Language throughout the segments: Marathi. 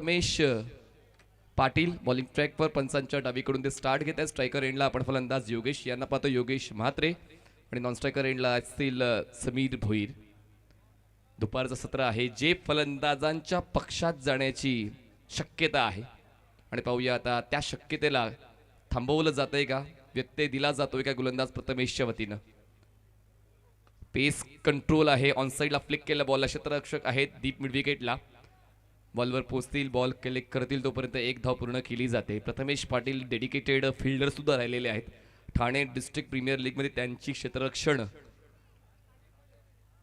रमेश पाटील बॉलिंग ट्रॅकवर पंचांच्या डावीकडून ते स्टार्ट घेत आहेत. स्ट्रायकर एंडला आपण फलंदाज योगेश यांना पाहतो, योगेश म्हात्रे. आणि नॉन स्ट्रायकर एंडला असतील समीर भोईर. दुपारचं सत्र आहे जे फलंदाजांच्या पक्षात जाण्याची शक्यता आहे. आणि पाहूया आता त्या शक्यतेला थांबवलं जातंय का, व्यत्यय दिला जातोय का गोलंदाज प्रथमेशच्या वतीनं. पेस कंट्रोल आहे. ऑन साईडला फ्लिक केला बॉलला क्षेत्ररक्षक आहेत दीप मिड विकेटला. बॉलवर पोहोचतील, बॉल कलेक्ट करतील तोपर्यंत एक धाव पूर्ण केली जाते. प्रथमेश पाटील डेडिकेटेड फिल्डर सुद्धा राहिलेले आहेत. ठाणे डिस्ट्रिक्ट प्रीमियर लीगमध्ये त्यांची क्षेत्ररक्षण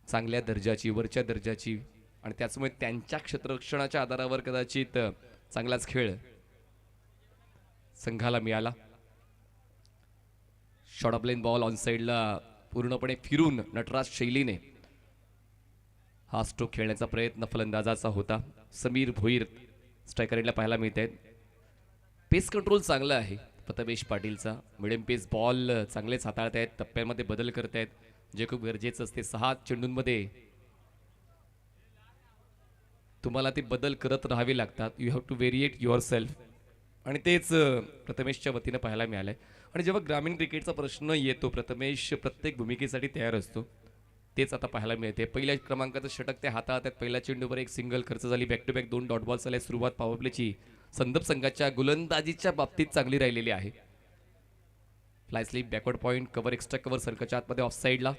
चांगल्या दर्जाची, वरच्या दर्जाची, आणि त्याचमुळे त्यांच्या क्षेत्ररक्षणाच्या आधारावर कदाचित चांगलाच खेळ संघाला मिळाला. Short of line ball on साईडला पूर्णपणे फिरून नटराज शैलीने हा स्ट्रोक खेळण्याचा प्रयत्न फलंदाजाचा होता. समीर भोईर स्ट्रायकर एंडला पाहायला मिळत आहेत. पेस कंट्रोल चांगला आहे प्रथमेश पाटीलचा. मिडियम पेस बॉल चांगलेच हाताळत आहेत, टप्प्यांमध्ये बदल करत आहेत जे खूप गरजेचं असते. 6 चेंडूंमध्ये तुम्हाला ते बदल करत राहावे लागतात. You have to variate yourself, आणि तेच प्रथमेशच्या वतीनं पाहायला मिळालंय. आणि जेव्हा ग्रामीण क्रिकेटचा प्रश्न येतो प्रथमेश प्रत्येक भूमिकेसाठी तयार असतो, तेच आता पाहायला मिळते. पहिल्या क्रमांकाचं षटक ते हाताळतात. पहिल्या चेंडूवर एक सिंगल खर्च झाली, back to back 2 dot balls आले. सुरुवात पॉवरप्लेची संदप संघाच्या गोलंदाजीच्या बाबतीत चांगली राहिलेली आहे. Fly slip, backward point, cover, extra cover सर्कलच्या आतमध्ये ऑफ साईडला.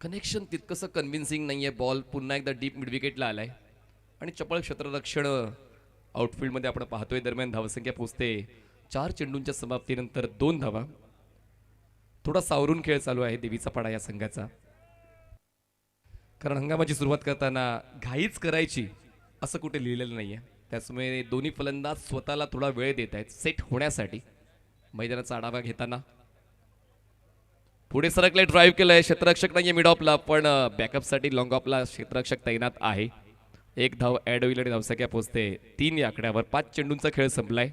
कनेक्शन तितकंसं कन्व्हिन्सिंग नाहीये. बॉल पुन्हा एकदा डीप मिड विकेटला आलाय आणि चपळ क्षेत्ररक्षण आउटफील्डमध्ये आपण पाहतोय. दरम्यान धावसंख्या पोहोचते 4 चेंडूंच्या समाप्तीनंतर 2 धावा. थोडा सावरून खेळ चालू आहे देवीचा पाडा या संघाचा, कारण हंगामाची सुरुवात करताना घाईच करायची असं कुठे लिहिलेलं नाहीये. त्यामुळे दोन्ही फलंदाज स्वतःला थोडा वेळ देत आहेत सेट होण्यासाठी. मैदानाचा आढावा घेताना पुढे सरकले, ड्राईव्ह केलंय. क्षेत्ररक्षक नाहीये मिड ऑफला, पण बॅकअपसाठी लॉंग ऑफला क्षेत्ररक्षक तैनात आहे. एक धाव ऍड होईल आणि धावसंख्या पोहोचते 3 या आकड्यावर. 5 चेंडूंचा खेळ संपलाय.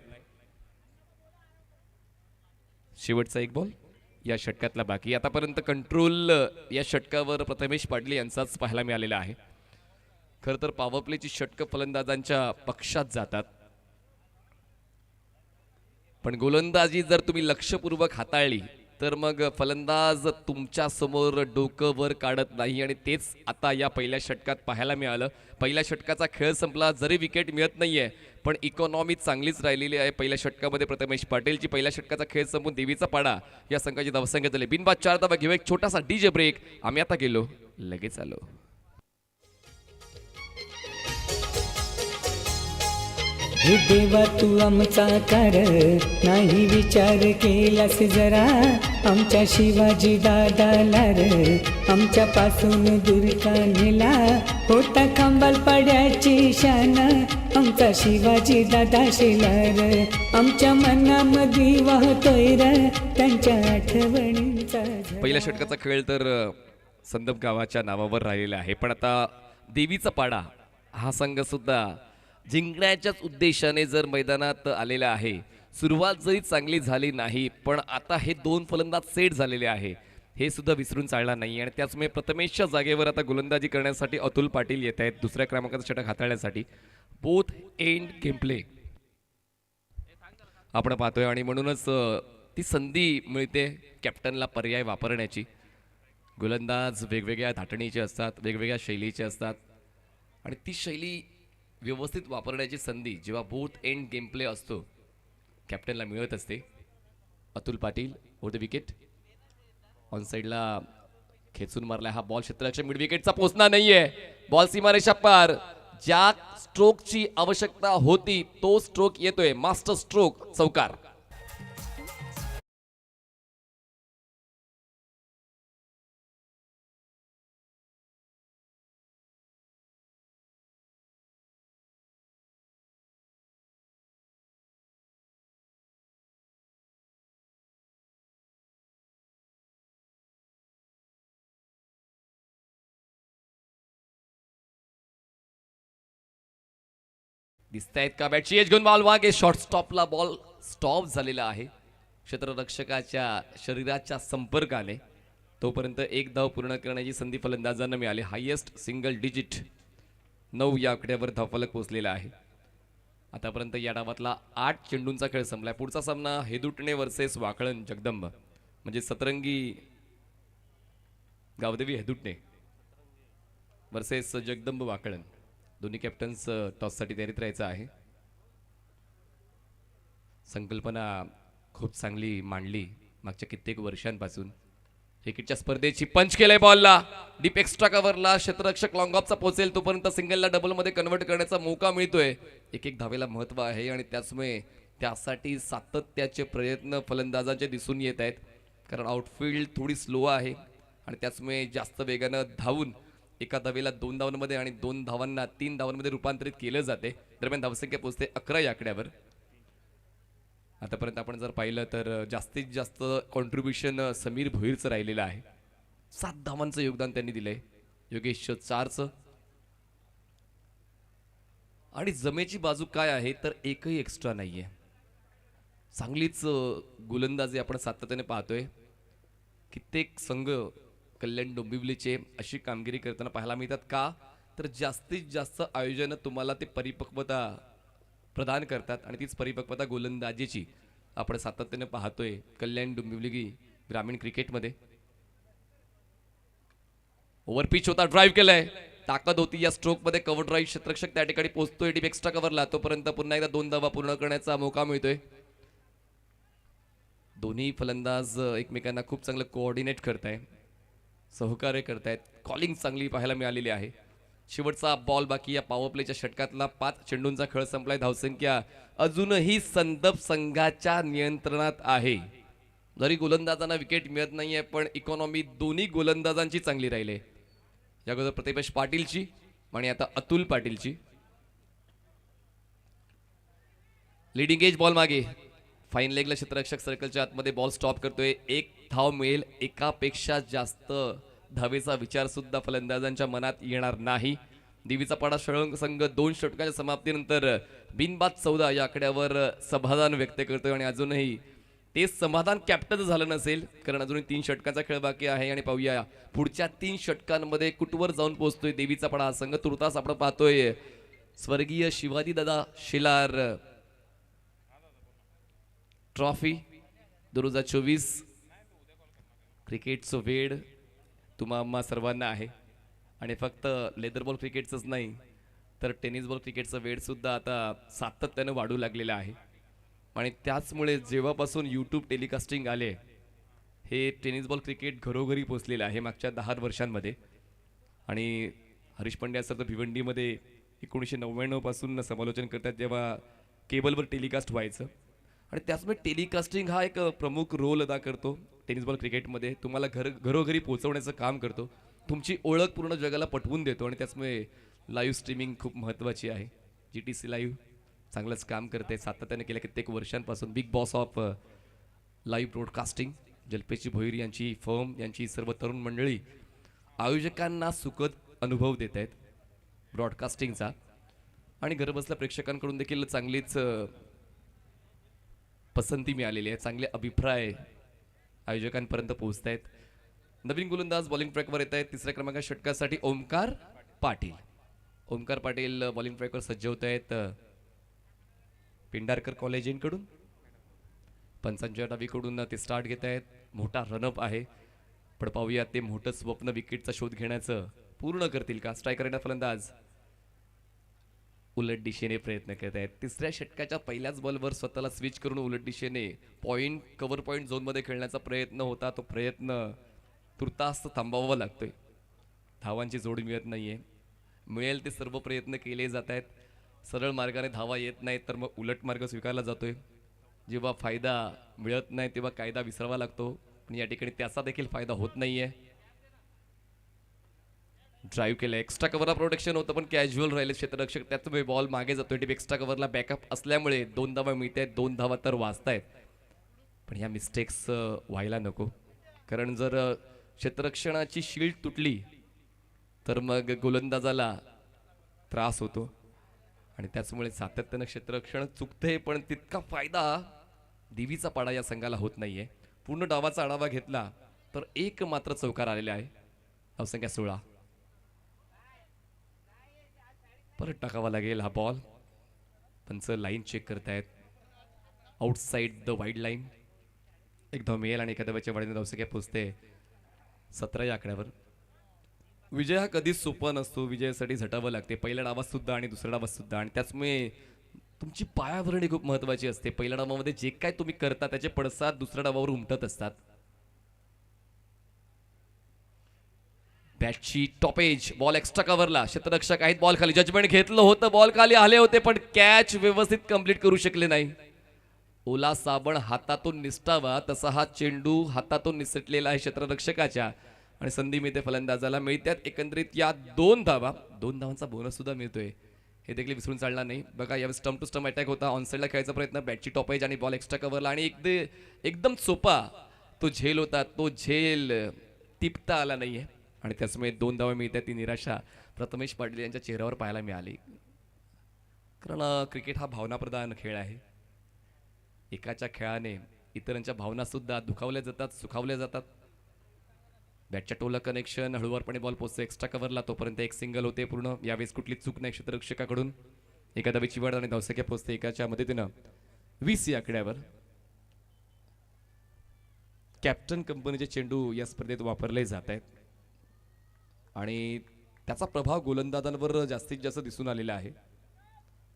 शेवटचा एक बॉल या षटकातला बाकी. आतापर्यंत कंट्रोल या षटकावर प्रथमेश पाटील यांचाच पाहायला मिळालेला आहे. खरं तर पॉवर प्लेची षटकं फलंदाजांच्या पक्षात जातात, पण गोलंदाजी जर तुम्ही लक्षपूर्वक हाताळली तर मग फलंदाज तुमच्या समोर डोकं वर काढत नाही, आणि तेच आता या पहिल्या षटकात पाहायला मिळालं. पहिल्या षटकाचा खेळ संपला, जरी विकेट मिळत नाहीये पण इकॉनॉमी चांगलीच राहिलेली आहे पहिल्या षटकामध्ये प्रथमेश पाटीलची. पहिल्या षटकाचा खेळ संपून देवीचा पाडा या संघाची धावसंख्या झाली. बिनबाद 4 धावा. घेऊ एक छोटासा डीजे ब्रेक. आम्ही आता गेलो, लगेच आलो. हे देवा तू आमचा कर, नाही विचार केलास जरा आमच्या शिवाजी दादाला रे. आमच्या पासून दूर का नेला होता खांबाल पड्याची शान, आमचा शिवाजी दादा शिलार. आमच्या मनामध्ये वाहतोय र त्यांच्या आठवणींचा. पहिल्या षटकाचा खेळ तर संदप गावाच्या नावावर राहिलेला आहे, पण आता देवीचा पाडा हा संघ सुद्धा जिंकण्याच्याच उद्देशाने जर मैदानात आलेला आहे. सुरुवात जरी चांगली झाली नाही, पण आता हे 2 फलंदाज सेट झालेले आहे हे सुद्धा विसरून चालणार नाही. आणि त्याचमुळे प्रथमेशच्या जागेवर आता गोलंदाजी करण्यासाठी अतुल पाटील येत आहेत दुसऱ्या क्रमांकाचं षटक हाताळण्यासाठी. बोथ एंड गेम प्ले आपण पाहतोय, आणि म्हणूनच ती संधी मिळते कॅप्टनला पर्याय वापरण्याची. गोलंदाज वेगवेगळ्या धाटणीचे असतात, वेगवेगळ्या शैलीचे असतात, आणि ती शैली व्यवस्थित वापरण्याची संधी जेव्हा बोथ एंड गेम प्ले असतो कॅप्टनला मिळत असते. Atul Patil over the wicket, on साईडला खेचून मारला हा बॉल. क्षेत्ररक्षक मिड विकेटचा पोहोचणार नाहीये. बॉल सीमारेषा पार. ज्या स्ट्रोकची आवश्यकता होती तो स्ट्रोक येतोय, मास्टर स्ट्रोक, चौकार. दिसतायत का बॅटची एज घेऊन बॉल वागे. शॉर्ट स्टॉपला बॉल स्टॉप झालेला आहे क्षेत्ररक्षकाच्या शरीराच्या संपर्काने. तोपर्यंत एक धाव पूर्ण करण्याची संधी फलंदाजांना मिळाली. हायेस्ट सिंगल डिजिट 9 या आकड्यावर धावफलक पोहोचलेला आहे. आतापर्यंत या डावातला 8 चेंडूंचा खेळ संपलाय. पुढचा सामना हेदुटणे वर्सेस वाकळण जगदंब, म्हणजे सतरंगी गावदेवी हेदुटणे वर्सेस जगदंब वाकळण. दोन्ही कॅप्टन्स टॉससाठी तयारीत राहायचं आहे. संकल्पना खूप चांगली मांडली मागच्या कित्येक वर्षांपासून. क्रिकेटच्या स्पर्धेची पंच केलंय बॉलला, डीप एक्स्ट्रा कव्हरला क्षेत्ररक्षक लॉंग ऑफचा पोहोचेल तोपर्यंत सिंगलला डबल मध्ये कन्वर्ट करण्याचा मौका मिळतोय. एक एक धावेला महत्व आहे आणि त्याचमुळे त्यासाठी सातत्याचे प्रयत्न फलंदाजांचे दिसून येत आहेत. कारण आउटफील्ड थोडी स्लो आहे आणि त्याचमुळे जास्त वेगानं धावून एका धावेला 2 धावांमध्ये आणि 2 धावांना 3 धावांमध्ये रूपांतरित केलं जाते. दरम्यान धावसंख्या पोहोचते 11 या आकड्यावर. आतापर्यंत आपण जर पाहिलं तर जास्तीत जास्त कॉन्ट्रीब्युशन समीर भोईरचं राहिलेलं आहे. 7 धावांचं योगदान त्यांनी दिलंय. योगेश 4चं. आणि जमेची बाजू काय आहे तर एकही एक्स्ट्रा नाहीये. चांगलीच गोलंदाजी आपण सातत्याने पाहतोय. कित्येक संघ कल्याण डोंबिवलीचे अशी कामगिरी करताना पाहायला मिळतात. का तर जास्तीत जास्त आयोजन तुम्हाला ते परिपक्वता प्रदान करतात आणि तीच परिपक्वता गोलंदाजीची आपण सातत्याने पाहतोय कल्याण डोंबिवली ग्रामीण क्रिकेटमध्ये. ओव्हरपिच होता, ड्राईव्ह केलाय, ताकद होती या स्ट्रोक मध्ये. कव्हर ड्राईव्ह क्षेत्ररक्षक त्या ठिकाणी पोहोचतोय डीप एक्स्ट्रा कव्हरला. तोपर्यंत पुन्हा एकदा 2 धावा पूर्ण करण्याचा मौका मिळतोय. दोन्ही फलंदाज एकमेकांना खूप चांगलं कोऑर्डिनेट करताय, सहकार्य करतायत. कॉलिंग चांगली पाहायला मिळालेली आहे. शेवटचा बॉल बाकी या पॉवर प्लेच्या षटकातला 5 चेंडूंचा खेळ संपलाय. धावसंख्या अजूनही संदप संघाच्या नियंत्रणात आहे. जरी गोलंदाजांना विकेट मिळत नाहीये पण इकॉनॉमी दोन्ही गोलंदाजांची चांगली राहिली. या अगोदर प्रतिपेश पाटीलची आणि आता अतुल पाटीलची. लीडिंग एज बॉल मागे फाईन लेगला क्षेत्ररक्षक सर्कलच्या आतमध्ये बॉल स्टॉप करतोय. 1 धाव मिळेल. एकापेक्षा जास्त धावेचा विचार सुद्धा फलंदाजांच्या मनात येणार नाही. देवीचा पाडा षडंग संघ 2 षटकाच्या समाप्तीनंतर बिनबाद 14 या आकड्यावर समाधान व्यक्त करतोय आणि अजूनही ते समाधान कॅप्टन झालं नसेल कारण अजूनही 3 षटकाचा खेळ बाकी आहे. आणि पाहूया पुढच्या 3 षटकांमध्ये कुठवर जाऊन पोहोचतोय देवीचा पाडा हा संघ. तुर्तास आपण पाहतोय स्वर्गीय शिवाजी दादा शेलार ट्रॉफी 2024. क्रिकेटचं वेड तुम्हा आम्हा सर्वांना आहे आणि फक्त लेदर बॉल क्रिकेटचंच नाही तर टेनिस बॉल क्रिकेटचं वेड सुद्धा आता सातत्यानं वाढू लागलेलं आहे. आणि त्याचमुळे जेव्हापासून यूट्यूब टेलिकास्टिंग आले हे टेनिस बॉल क्रिकेट घरोघरी पोचलेलं आहे मागच्या 10 वर्षांमध्ये. आणि हरीश पंड्या सर तर भिवंडीमध्ये 1999 पासून समालोचन करतात जेव्हा केबलवर टेलिकास्ट व्हायचं. आणि त्याचमुळे टेलिकास्टिंग हा एक प्रमुख रोल अदा करतो टेनिस बॉल क्रिकेटमध्ये. तुम्हाला घरोघरी पोहोचवण्याचं काम करतो, तुमची ओळख पूर्ण जगाला पटवून देतो. आणि त्याचमुळे लाईव्ह स्ट्रीमिंग खूप महत्त्वाची आहे. GTC लाईव्ह चांगलंच काम करते सातत्याने गेल्या कित्येक वर्षांपासून. Big boss of live broadcasting जलपेची भोईर यांची फर्म, यांची सर्व तरुण मंडळी आयोजकांना सुखद अनुभव देत आहेत ब्रॉडकास्टिंगचा. आणि घरबसल्या प्रेक्षकांकडून देखील चांगलीच पसंती मिळालेली आहे. चांगले अभिप्राय आयोजकांपर्यंत पोहोचत आहेत. नवीन गोलंदाज बॉलिंग ट्रॅकवर येत आहेत. 3ऱ्या क्रमांकाच्या षटकासाठी ओमकार पाटील. ओमकार पाटील बॉलिंग ट्रॅकवर सज्ज होत आहेत पिंडारकर कॉलेजिंकडून. पंचांच्या डावीकडून ते स्टार्ट घेत आहेत. मोठा रनअप आहे पण पाहूया ते मोठं स्वप्न विकेटचा शोध घेण्याचं पूर्ण करतील का. स्ट्रायकर फलंदाज उलट दिशेने प्रयत्न करत आहेत. 3ऱ्या षटकाच्या पहिल्याच बॉलवर स्वतःला स्विच करून उलट दिशेने पॉइंट कव्हर पॉइंट झोनमध्ये खेळण्याचा प्रयत्न होता. तो प्रयत्न तुर्तास थांबवावा लागतोय. धावांची जोड मिळत नाहीये. मिळेल ते सर्व प्रयत्न केले जात आहेत. सरळ मार्गाने धावा येत नाहीत तर मग उलट मार्ग स्वीकारला जातोय. जेव्हा फायदा मिळत नाही तेव्हा कायदा विसरावा लागतो. पण या ठिकाणी त्याचा देखील फायदा होत नाहीये. ड्राईव्ह केलं, एक्स्ट्रा कव्हरला प्रोटेक्शन होतं पण कॅज्युअल राहिले क्षेत्ररक्षक. त्याचमुळे बॉल मागे जातोय. डीप एक्स्ट्रा कव्हरला बॅकअप असल्यामुळे 2 धावा मिळत आहेत. 2 धावा तर वाचतायत. पण ह्या मिस्टेक्स व्हायला नको कारण जर क्षेत्ररक्षणाची शील्ड तुटली तर मग गोलंदाजाला त्रास होतो. आणि त्याचमुळे सातत्यानं क्षेत्ररक्षण चुकते पण तितका फायदा देवीचा पाडा या संघाला होत नाहीये. पूर्ण डावाचा आढावा घेतला तर एक मात्र चौकार आलेला आहे. धावसंख्या 16. परत टाकावा लागेल हा बॉल. पंच लाईन चेक करतायत. Outside the wide line. एक धाव मिळेल आणि एका धावेच्या वाढीने धावसंख्या पोहोचते 17 या आकड्यावर. विजय हा कधीच सोपा नसतो. विजयासाठी झटावं लागते पहिल्या डावात सुद्धा आणि दुसऱ्या डावात सुद्धा. आणि त्याचमुळे तुमची पायाभरणी खूप महत्वाची असते. पहिल्या डावामध्ये जे काय तुम्ही करता त्याचे पडसाद दुसऱ्या डावावर उमटत असतात. बॅटची टॉपेज. बॉल एक्स्ट्रा कव्हरला. क्षेत्ररक्षक आहेत बॉल खाली. जजमेंट घेतलं होतं. बॉल खाली आले होते पण कॅच व्यवस्थित कंप्लीट करू शकले नाही. ओला साबण हातातून निसटावा तसा हा चेंडू हातातून निसटलेला आहे क्षेत्ररक्षकाच्या. आणि संधी मिळते फलंदाजाला. मिळतात एकंदरीत या 2 धावा. 2 धावांचा बोनस सुद्धा मिळतोय. हे देखील विसरून चालणार नाही. बघा यावेळी स्टंप टू स्टंप अटॅक होता. ऑनसाईडला खेळायचा प्रयत्न. बॅटची टॉपेज आणि बॉल एक्स्ट्रा कव्हरला. आणि एकदम सोपा तो झेल होता. तो झेल टिपता आला नाहीये. आणि त्याचमुळे 2 धावा मिळतात. ती निराशा प्रथमेश पाटील यांच्या चेहऱ्यावर पाहायला मिळाली. कारण क्रिकेट हा भावनाप्रधान खेळ आहे. एकाच्या खेळाने इतरांच्या भावना सुद्धा दुखावल्या जातात, सुखावल्या जातात. बॅटच्या टोला कनेक्शन. हळूवारपणे बॉल पोहोचतो एक्स्ट्रा कव्हरला. तोपर्यंत एक सिंगल होते पूर्ण. यावेळेस कुठली चूक नाही क्षेत्ररक्षकाकडून. एका धावेची वाढ आणि धावसंख्या पोहोचते एकाच्या मदतीनं 20 या आकड्यावर. कॅप्टन कंपनीचे चेंडू या स्पर्धेत वापरले जात आहेत आणि त्याचा प्रभाव गोलंदाजांवर जास्तीत जास्त दिसून आलेला आहे.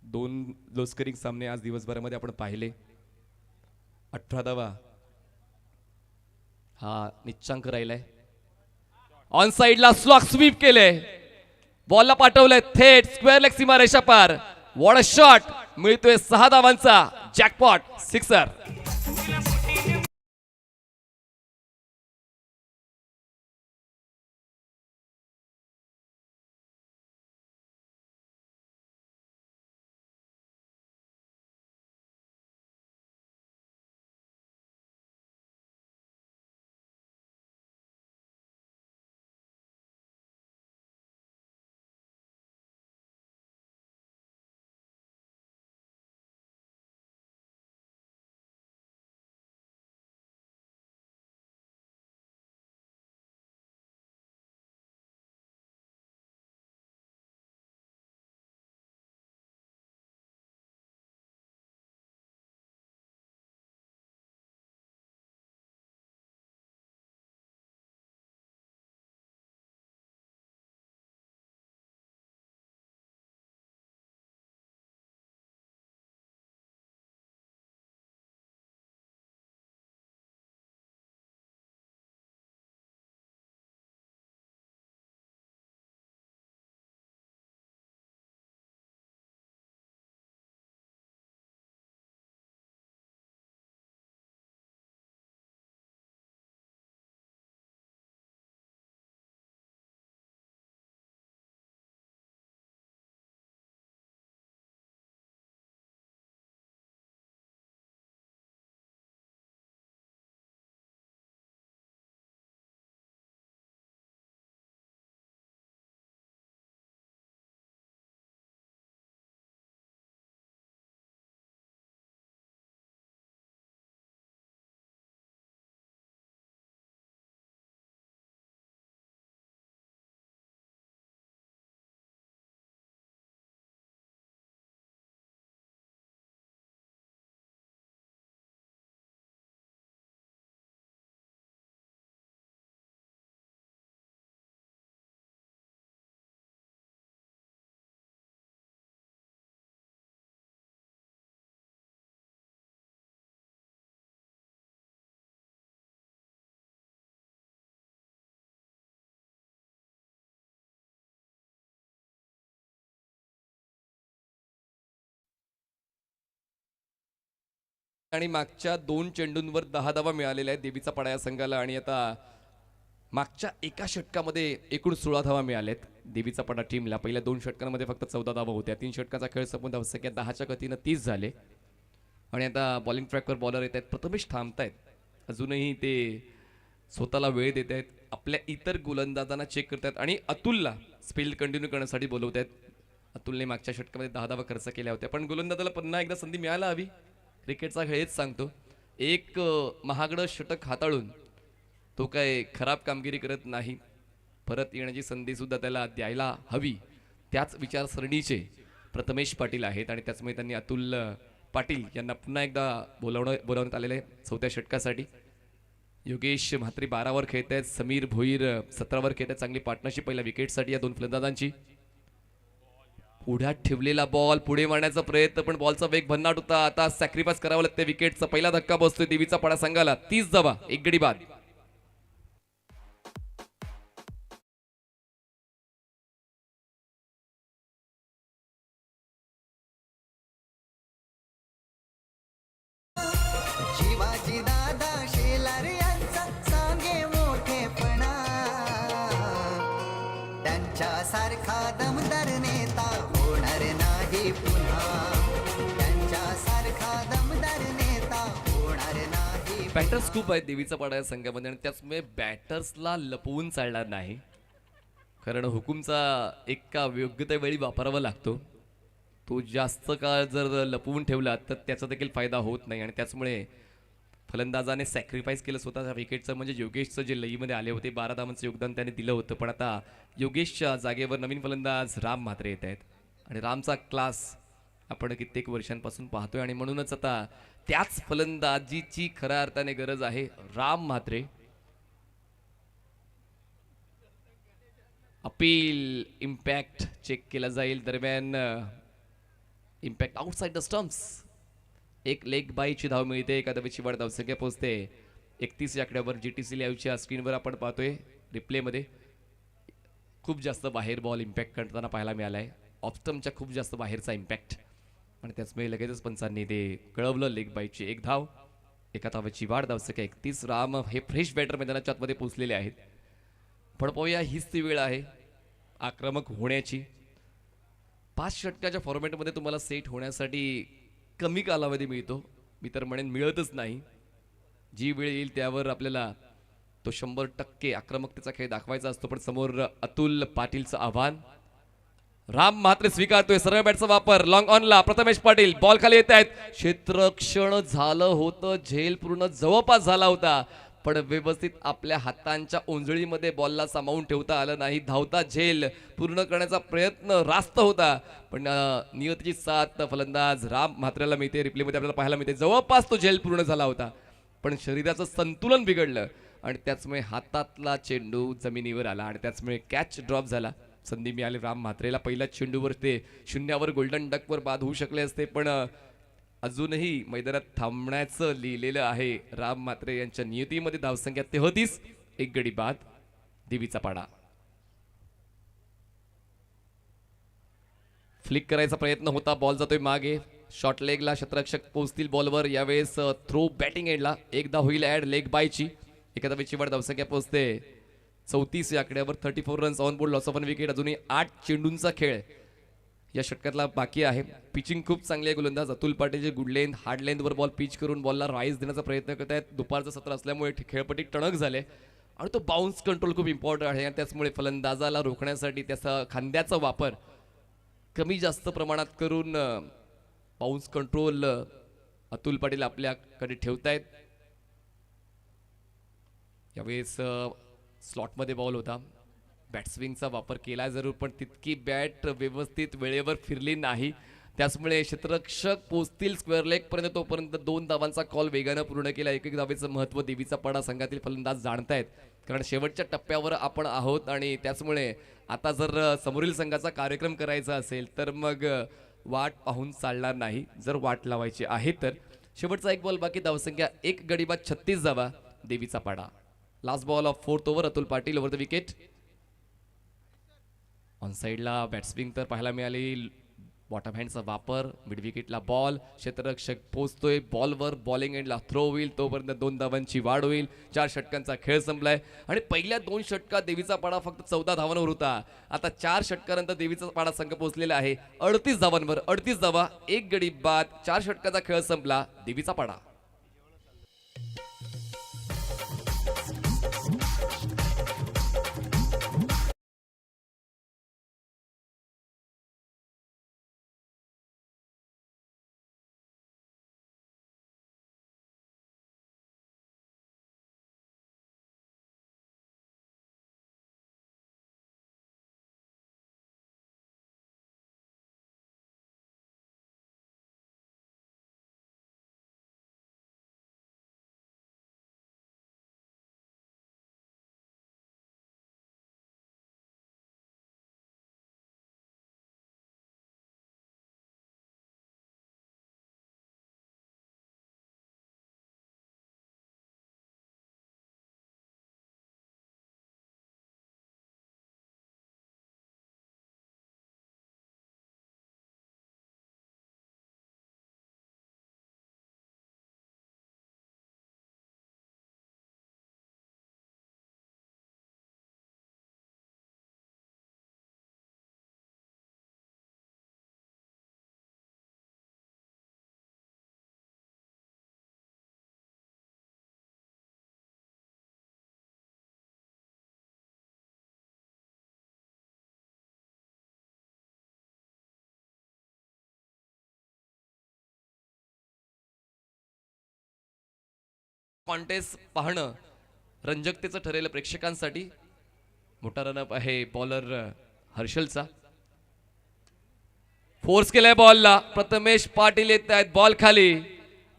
2 लो स्कोरिंग सामने आज दिवसभरामध्ये आपण पाहिले. 18 धावा हा निच्चांक राहिलाय. ऑन साइडला स्लॉक स्वीप केले. बॉलला पाठवलंय थेट स्क्वेअर लेग सीमारेषा पार. What a shot. मिळतोय 6 धावांचा जॅकपॉट सिक्सर. आणि मागच्या 2 चेंडूंवर 10 धावा मिळालेल्या आहेत देवीचा पाडा या संघाला. आणि आता मागच्या एका षटकामध्ये एकूण 16 धावा मिळाल्यात देवीचा पाडा टीमला. पहिल्या 2 षटकांमध्ये फक्त 14 धावा होत्या. 3 षटकाचा खेळ संपून धावसंख्या 10च्या गतीनं 30 झाले. आणि आता बॉलिंग ट्रॅकवर बॉलर येत आहेत. प्रथमेश थांबतायत. अजूनही ते स्वतःला वेळ देत आहेत. आपल्या इतर गोलंदाजांना चेक करतात आणि अतुलला स्पेल कंटिन्यू करण्यासाठी बोलवत आहेत. अतुलने मागच्या षटकामध्ये 10 धावा खर्च केल्या होत्या. पण गोलंदाजाला पुन्हा एकदा संधी मिळायला हवी. क्रिकेटचा खेळ हेच सांगतो. एक महागडं षटक हाताळून तो काय खराब कामगिरी करत नाही. परत येण्याची संधी सुद्धा त्याला द्यायला हवी. त्याच विचारसरणीचे प्रथमेश पाटील आहेत आणि त्याचमुळे त्यांनी अतुल पाटील यांना पुन्हा एकदा बोलावण्यात आलेले आहे 4थ्या षटकासाठी. योगेश म्हात्रे 12वर खेळत आहेत, समीर भोईर 17वर खेळत आहेत. चांगली पार्टनरशिप पहिल्या विकेटसाठी या दोन फलंदाजांची. पुढ्यात ठेवलेला बॉल पुढे मारण्याचा प्रयत्न, पण बॉलचा वेग भन्नाट होता. आता सॅक्रिफाईस करावं लागतं. विकेटचा पहिला धक्का बसतोय देवीचा पाडा संघाला. 30 धावा, 1 गडी बाद. शिवाजी दादा शेलार यांचा सांगे मोठेपणा, त्यांच्यासारखा दमदार नेता होणार नाही पुन्हा, त्यांच्यासारखा दमदार नेता होणार नाही. बॅटर्स खूप आहेत देवीचा पाडा या संघामध्ये आणि त्याचमुळे बॅटर्सला लपवून चालणार नाही, कारण हुकुमचा एका योग्य त्या वेळी वापरावा लागतो. तो जास्त काळ जर लपवून ठेवला तर त्याचा देखील फायदा होत नाही आणि त्याचमुळे फलंदाजाने सॅक्रिफाईस केलं स्वतःच्या विकेटचं. म्हणजे योगेशचं जे लईमध्ये आले होते 12 धावांचं योगदान त्याने दिलं होतं, पण आता योगेशच्या जागेवर नवीन फलंदाज राम म्हात्रे येत आहेत आणि रामचा क्लास आपण कित्येक वर्षांपासून पाहतोय आणि म्हणूनच आता त्याच फलंदाजीची खऱ्या अर्थाने गरज आहे. Ram Mhatre appeal impact check केला जाईल. दरम्यान इम्पॅक्ट आउटसाइड द स्टम्प्स. एक लेग बायची धाव मिळते. एकादवीची वाढ धावसंख्या पोहोचते 31 या आकड्यावर. GTC लाईव्हच्या स्क्रीनवर आपण पाहतोय रिप्लेमध्ये खूप जास्त बाहेर बॉल इम्पॅक्ट करताना पाहायला मिळाला आहे. ऑफस्टमच्या खूप जास्त बाहेरचा इम्पॅक्ट आणि त्याचमुळे लगेचच पंचांनी ते कळवलं. लेग बायची एक धाव, एका धावाची वाढ धावसंख्या 31. राम हे फ्रेश बॅटर मैदानाच्या आतमध्ये पोहोचलेले आहेत. पण पाहूया हीच ती वेळ आहे आक्रमक होण्याची. 5 षटकाच्या फॉर्मॅटमध्ये तुम्हाला सेट होण्यासाठी कमी कालावधी मिळतो. मी तर म्हणेन मिळतच नाही. जी वेळ येईल त्यावर आपल्याला तो 100% आक्रमकतेचा खेळ दाखवायचा असतो. पण समोर अतुल पाटीलचं आव्हान. राम म्हात्रे स्वीकारतोय सरळ बॅटचा वापर. लॉंग ऑनला प्रथमेश पाटील बॉल खाली येत आहेत. क्षेत्रक्षण झालं होतं, झेल पूर्ण जवळपास झाला होता, पण व्यवस्थित आपल्या हातांच्या ओंजळीमध्ये बॉलला सामावून ठेवता आलं नाही. धावता झेल पूर्ण करण्याचा प्रयत्न रास्त होता, पण नियतीची साथ फलंदाज राम म्हात्रेला मिळते. रिप्लेमध्ये आपल्याला पाहायला मिळते जवळपास तो झेल पूर्ण झाला होता, पण शरीराचं संतुलन बिघडलं आणि त्याचमुळे हातातला चेंडू जमिनीवर आला आणि त्याचमुळे कॅच ड्रॉप झाला. संधी मिळाली राम म्हात्रेला. पहिल्याच चेंडूवर ते शून्यावर गोल्डन डकवर बाद होऊ शकले असते, पण अजूनही मैदानात थांबण्याचं लिहिलेलं आहे राम म्हात्रे यांच्या नियतीमध्ये. धावसंख्या 33, 1 गडी बाद. देवीचा पाडा. फ्लिक करायचा प्रयत्न होता, बॉल जातोय मागे. शॉर्ट लेगला क्षेत्ररक्षक पोहोचतील बॉलवर. यावेळेस थ्रो बॅटिंग एंडला एकदा होईल ऍड लेग बायची. एका धावेची वाढ धावसंख्या पोहोचते 34 या आकड्यावर. 34 runs on board, loss of 1 wicket. अजूनही 8 चेंडूंचा खेळ या षटकातला बाकी आहे. पिचिंग खूप चांगली आहे. गोलंदाज अतुल पाटीलचे गुड लेंथ हार्ड लेंथवर बॉल पिच करून बॉलला राईज देण्याचा प्रयत्न करत आहेत. दुपारचं सत्र असल्यामुळे खेळपट्टी टणक झाले आणि तो बाउन्स कंट्रोल खूप इम्पॉर्टंट आहे आणि त्याचमुळे फलंदाजाला रोखण्यासाठी त्याचा खांद्याचा वापर कमी जास्त प्रमाणात करून बाउन्स कंट्रोल अतुल पाटील आपल्याकडे ठेवतायत. यावेळेस स्लॉटमध्ये बॉल होता. बॅटस्विंगचा वापर केला जरूर, पण तितकी बॅट व्यवस्थित वेळेवर फिरली नाही. त्याचमुळे क्षेत्ररक्षक पोचतील स्क्वेअर लेग पर्यंत, तोपर्यंत 2 धावांचा कॉल वेगानं पूर्ण केला. एक धावेचं महत्त्व देवीचा पाडा संघातील फलंदाज जाणतायत, कारण शेवटच्या टप्प्यावर आपण आहोत आणि त्याचमुळे आता जर समोरील संघाचा कार्यक्रम करायचा असेल तर मग वाट पाहून चालणार नाही. जर वाट लावायची आहे तर शेवटचा एक बॉल बाकी. धावसंख्या 1 गडी बाद, 36 धावा. Devicha Pada. Last ball of 4th over. Atul Patil over the wicket. On साईडला बॅट्सविंग तर पाहायला मिळाली. बॉटम हँडचा वापर. मिड विकेटला बॉल. क्षेत्ररक्षक पोचतोय बॉलवर. बॉलिंग एंडला थ्रो होईल, तोपर्यंत 2 धावांची वाढ होईल. 4 षटकांचा खेळ संपलाय आणि पहिल्या 2 षटकात देवीचा पाडा फक्त 14 धावांवर होता. आता 4 षटकानंतर देवीचा पाडा संघ पोहोचलेला आहे 38 धावांवर. 38 धावा, 1 गडी बाद. 4 षटकाचा खेळ संपला. देवीचा पाडा. कॉन्टेस्ट पाहणं रंजकतेचं ठरेल प्रेक्षकांसाठी. मोठा रनअप आहे बॉलर हर्षलचा. फोर्स केलाय बॉलला. प्रथमेश पाटील येत आहेत बॉल खाली,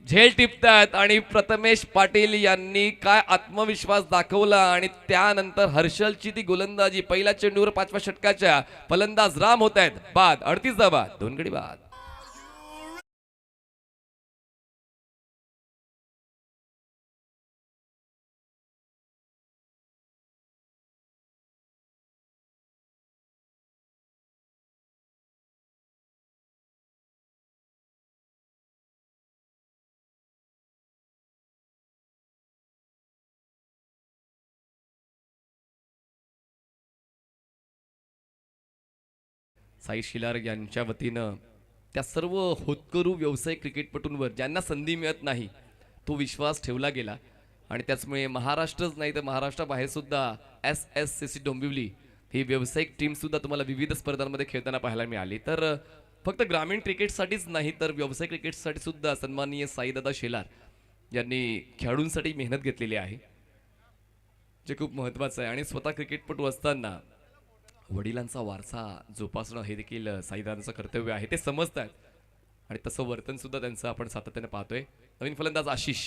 झेल टिपतायत आणि प्रथमेश पाटील यांनी काय आत्मविश्वास दाखवला आणि त्यानंतर हर्षलची ती गोलंदाजी. पहिल्या चेंडूवर 5व्या षटकाच्या फलंदाज राम होत आहेत बाद. 38 धावा, 2 गडी बाद. साई शिलार यांच्या वतीनं त्या सर्व होतकरू व्यावसायिक क्रिकेटपटूंवर ज्यांना संधी मिळत नाही तो विश्वास ठेवला गेला आणि त्याचमुळे महाराष्ट्रच नाही तर महाराष्ट्राबाहेर सुद्धा SSCC डोंबिवली ही व्यावसायिक टीम सुद्धा तुम्हाला विविध स्पर्धांमध्ये खेळताना पाहायला मिळाली. तर फक्त ग्रामीण क्रिकेटसाठीच नाही तर व्यावसायिक क्रिकेटसाठी सुद्धा सन्माननीय साईदादा शेलार यांनी खेळाडूंसाठी मेहनत घेतलेली आहे, जे खूप महत्त्वाचं आहे. आणि स्वतः क्रिकेटपटू असताना वडिलांचा वारसा जोपासणं हे देखील साईदादांचं कर्तव्य आहे, ते समजतात आणि तसं वर्तन सुद्धा त्यांचं आपण सातत्याने पाहतोय. नवीन फलंदाज आशिष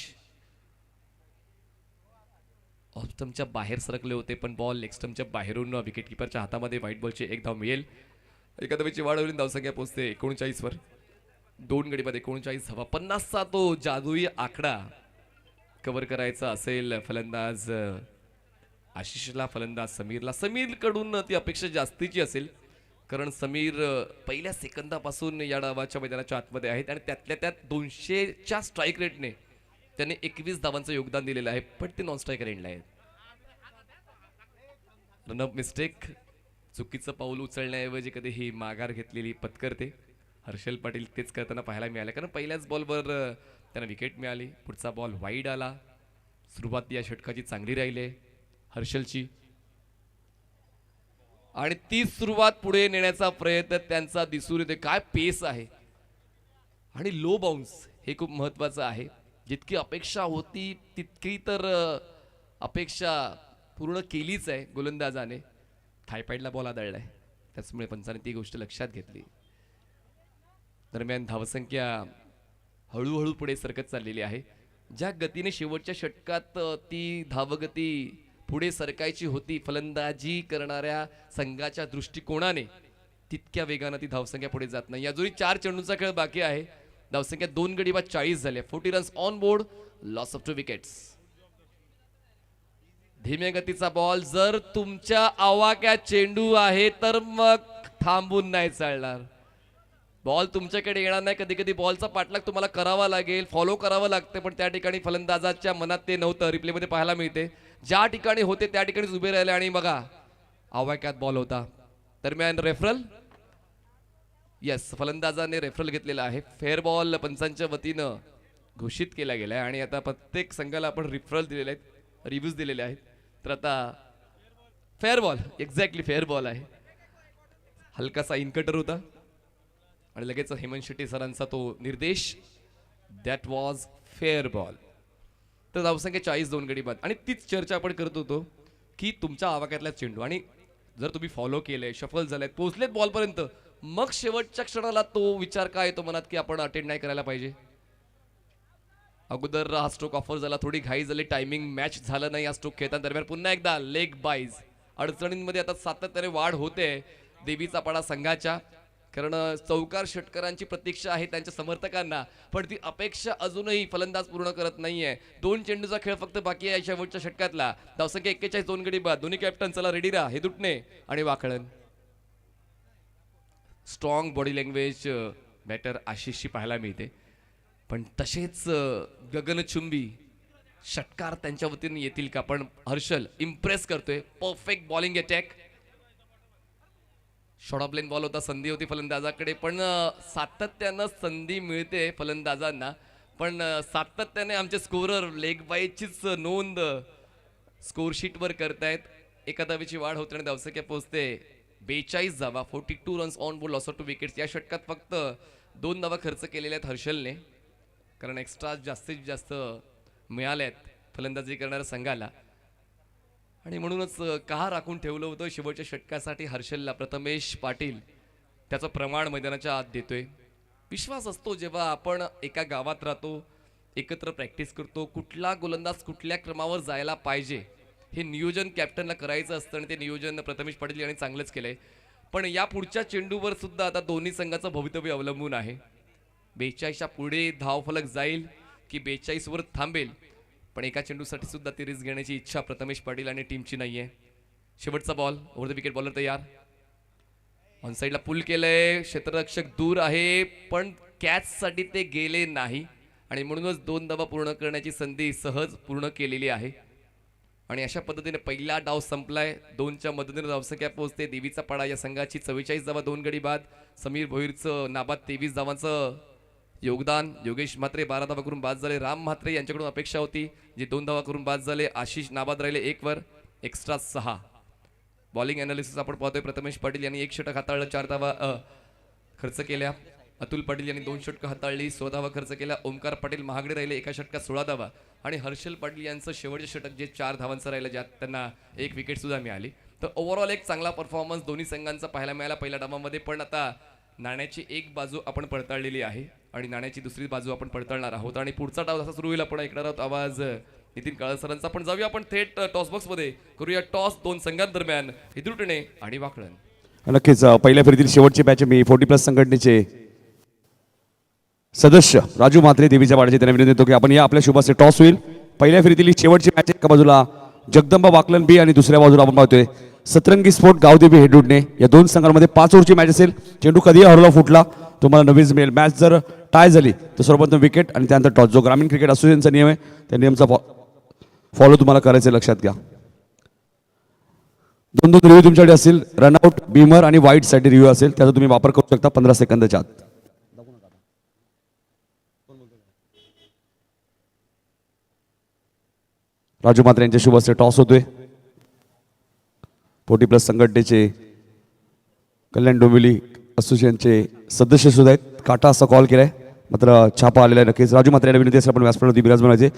ऑफ स्टंपच्या बाहेर सरकले होते पण बॉल लेग स्टंपच्या बाहेरून विकेट किपरच्या हातामध्ये व्हाईट बॉलची 1 धाव मिळेल. एका धावेची वाढ होईल, धावसंख्या पोहोचते 39 वर. 2 गडीमध्ये 39 धावा. 50चा तो जादुई आकडा कव्हर करायचा असेल फलंदाज आशिषला, फलंदाज समीरला. समीरकडून ती अपेक्षा जास्तीची असेल कारण समीर पहिल्या सेकंदापासून या डावाच्या मैदानाच्या आतमध्ये आहेत आणि त्यातल्या त्यात 200च्या स्ट्राईक रेटने त्याने 21 धावांचं योगदान दिलेलं आहे, पण ते नॉन स्ट्रायकर एंडला आहेत. रनअप मिस्टेक, चुकीचं पाऊल उचलण्याऐवजी कधीही माघार घेतलेली पत्करते. हर्षल पाटील तेच करताना पाहायला मिळाले कारण पहिल्याच बॉलवर त्यांना विकेट मिळाली. पुढचा बॉल वाईड आला. सुरुवात या षटकाची चांगली राहिली हर्षलची आणि ती सुरुवात पुढे नेण्याचा प्रयत्न त्यांचा दिसून येते. काय पेस आहे आणि लो बाउन्स हे खूप महत्वाचं आहे. जितकी अपेक्षा होती तितकी तर अपेक्षा पूर्ण केलीच आहे गोलंदाजाने. थायपॅडला बॉल आदळलाय त्याचमुळे पंचाने ती गोष्ट लक्षात घेतली. दरम्यान धावसंख्या हळूहळू पुढे सरकत चाललेली आहे. ज्या गतीने शेवटच्या षटकात ती धावगती पुढे सरकायची होती फलंदाजी करणाऱ्या संघाच्या दृष्टिकोनाने तितक्या वेगाने ती धावसंख्या पुढे जात नाही. अजूनही 4 चेंडूचा खेळ बाकी आहे. धावसंख्या 2 गडी बाद 40 झाले. 40 runs on board, loss of 2 wickets. धीम्या गतीचा बॉल. जर तुमच्या आवाक्यात चेंडू आहे तर मग थांबून नाही चालणार. बॉल तुमच्याकडे येणार नाही. कधी कधी बॉलचा पाठलाग तुम्हाला करावा लागेल, फॉलो करावं लागतं, पण त्या ठिकाणी फलंदाजाच्या मनात ते नव्हतं. रिप्लेमध्ये पाहायला मिळते ज्या ठिकाणी होते त्या ठिकाणीच उभे राहिले आणि बघा आवाक्यात बॉल होता. दरम्यान रेफरल, यस, फलंदाजाने रेफरल घेतलेला आहे. फेअर बॉल पंचांच्या वतीनं घोषित केला गेलाय आणि आता प्रत्येक संघाला आपण रेफरल दिलेले आहेत, रिव्ह्यूज दिलेले आहेत. तर आता fair ball, exactly fair ball आहे. हलकासा इनकटर होता आणि लगेच हेमंत शेट्टी सरांचा तो निर्देश, दॅट वॉज फेअर बॉल. तर धावसंख्या 40, 2 गडी बाद. आणि तीच चर्चा आपण करत होतो की तुमच्या आवाक्यातला चेंडू आणि जर तुम्ही फॉलो केलंय, शफल झालाय, पोहोचलेत बॉलपर्यंत, मग शेवटच्या क्षणाला तो विचार काय येतो मनात की आपण अटेंड नाही करायला पाहिजे. अगोदर हा स्ट्रोक ऑफर झाला, थोडी घाई झाली, टायमिंग मॅच झालं नाही या स्ट्रोक खेळताना. दरम्यान पुन्हा एकदा लेग बाईज. अडचणींमध्ये आता सातत्याने वाढ होते देवीचा पाडा संघाच्या, कारण चौकार षटकारांची प्रतीक्षा आहे त्यांच्या समर्थकांना, पण ती अपेक्षा अजूनही फलंदाज पूर्ण करत नाहीये. 2 चेंडूचा खेळ फक्त बाकी आहे शेवटच्या षटकातला. धावसंख्या 41, 2 गडी बाद. दोन्ही कॅप्टन चला रेडी राहा. हेदुटणे आणि वाकळन. स्ट्रॉंग बॉडी लँग्वेज बॅटर आशिषची पाहायला मिळते, पण तसेच गगनचुंबी षटकार त्यांच्या वतीने येतील का. पण हर्षल इम्प्रेस करतोय. Perfect bowling attack. Short of lane ball होता, संधी होती फलंदाजाकडे, पण सातत्यानं संधी मिळते फलंदाजांना, पण सातत्याने आमचे स्कोरर लेग बाईचीच नोंद स्कोरशीटवर करतायत. एका धावेची वाढ होते आणि धावसंख्या पोहोचते 42 धावा. 42 runs on board, loss of 2 wickets. या षटकात फक्त 2 धावा खर्च केलेल्या आहेत हर्षलने, कारण एक्स्ट्रा जास्तीत जास्त मिळाल्यात फलंदाजी करणाऱ्या संघाला. आणि म्हणूनच का राखून ठेवलं होतं शेवटच्या षटकासाठी हर्षलला प्रथमेश पाटील त्याचं प्रमाण मैदानाच्या आत देतोय. विश्वास असतो जेव्हा आपण एका गावात राहतो, एकत्र प्रॅक्टिस करतो, कुठला गोलंदाज कुठल्या क्रमावर जायला पाहिजे हे नियोजन कॅप्टनला करायचं असतं आणि ते नियोजन प्रथमेश पाटील यांनी चांगलंच केलंय. पण या पुढच्या चेंडूवर सुद्धा आता दोन्ही संघाचं भवितव्य अवलंबून आहे. 42च्या पुढे धावफलक जाईल की 42 वर थांबेल, पण एका चेंडूसाठी सुद्धा ती रिस्क घेण्याची इच्छा प्रथमेश पाटील आणि टीमची नाहीये. शेवटचा ball, over the wicket, bowler तयार, ऑन साईडला पुल केलंय, क्षेत्ररक्षक दूर आहे पण कॅचसाठी ते गेले नाही आणि म्हणूनच 2 धावा पूर्ण करण्याची संधी सहज पूर्ण केलेली आहे. आणि अशा पद्धतीने पहिला डाव संपलाय. 2च्या मदतीने धावसंख्या पोहोचते. देवीचा पाडा या संघाची 44 धावा 2 गडी बाद. समीर भोईरचं नाबाद 23 धावांचं योगदान. योगेश म्हात्रे 12 धावा करून बाद झाले. राम म्हात्रे यांच्याकडून अपेक्षा होती जे 2 धावा करून बाद झाले. आशिष नाबाद राहिले 1 वर, एक्स्ट्रा 6. बॉलिंग अनालिसिस आपण पाहतोय. प्रथमेश पाटील यांनी 1 षटक हाताळलं, 4 धावा खर्च केल्या. अतुल पाटील यांनी 2 षटकं हाताळली, 16 धावा खर्च केल्या. ओमकार पाटील महागडे राहिले, एका षटकात 16 धावा. आणि हर्षल पाटील यांचं शेवटचे षटक जे 4 धावांचं राहिलं, ज्यात त्यांना 1 विकेट सुद्धा मिळाली. तर ओव्हरऑल एक चांगला परफॉर्मन्स दोन्ही संघांचा पाहायला मिळाला पहिल्या डावामध्ये. पण आता नाण्याची एक बाजू आपण पडताळलेली आहे आणि नाण्याची दुसरी बाजू आपण पडताळणार आहोत. आणि पुढचा डाव जसा सुरू होईल आपण ऐकणार आहोत आवाज नितीन काळसरांचा. पण जाऊया आपण थेट टॉस बॉक्स मध्ये, करूया टॉस दोन संघांदरम्यान, हिदरुटणे आणि वाकळण. नक्कीच पहिल्या फेरीतील शेवटची मॅच मी 40+ संघटनेचे सदस्य राजू म्हात्रे देवीच्या वाड्याचे त्यांना विनंती देतो की आपण या आपल्या शुभाचे टॉस होईल. पहिल्या फेरीतील शेवटची मॅच एका बाजूला जगदंबा वाकलन बी आणि दुसऱ्या बाजूला आपण पाहतोय सतरंगी स्पोर्ट गावदेवी हेडुडणे. या दोन संघांमध्ये 5 ओव्हरची मॅच असेल. चेंडू कधी हरवला फुटला तुम्हाला नवीन मिळेल. मॅच जर टाय झाली तर सर्वप्रथम विकेट आणि त्यानंतर टॉस. जो ग्रामीण क्रिकेट असोसिएशनचा नियम आहे त्या नियमचा फॉलो तुम्हाला करायचं, लक्षात घ्या. 2-2 रिव्ह्यू तुमच्याकडे असेल. रनआउट, बीमर आणि वाईट साठी रिव्ह्यू असेल, त्याचा तुम्ही वापर करू शकता 15 सेकंदाच्या आत. राजू म्हात्रे यांच्या शुभ हस्ते टॉस होतोय. 40+ संघटनेचे कल्याण डोंबिवली असोसिएशनचे सदस्य सुद्धा आहेत. काटा असा कॉल केलाय, मात्र छापा आलेला आहे. नक्कीच राजू म्हात्रे यांना विनंती असेल आपण व्यासपीठावरती बिराज बनायचे.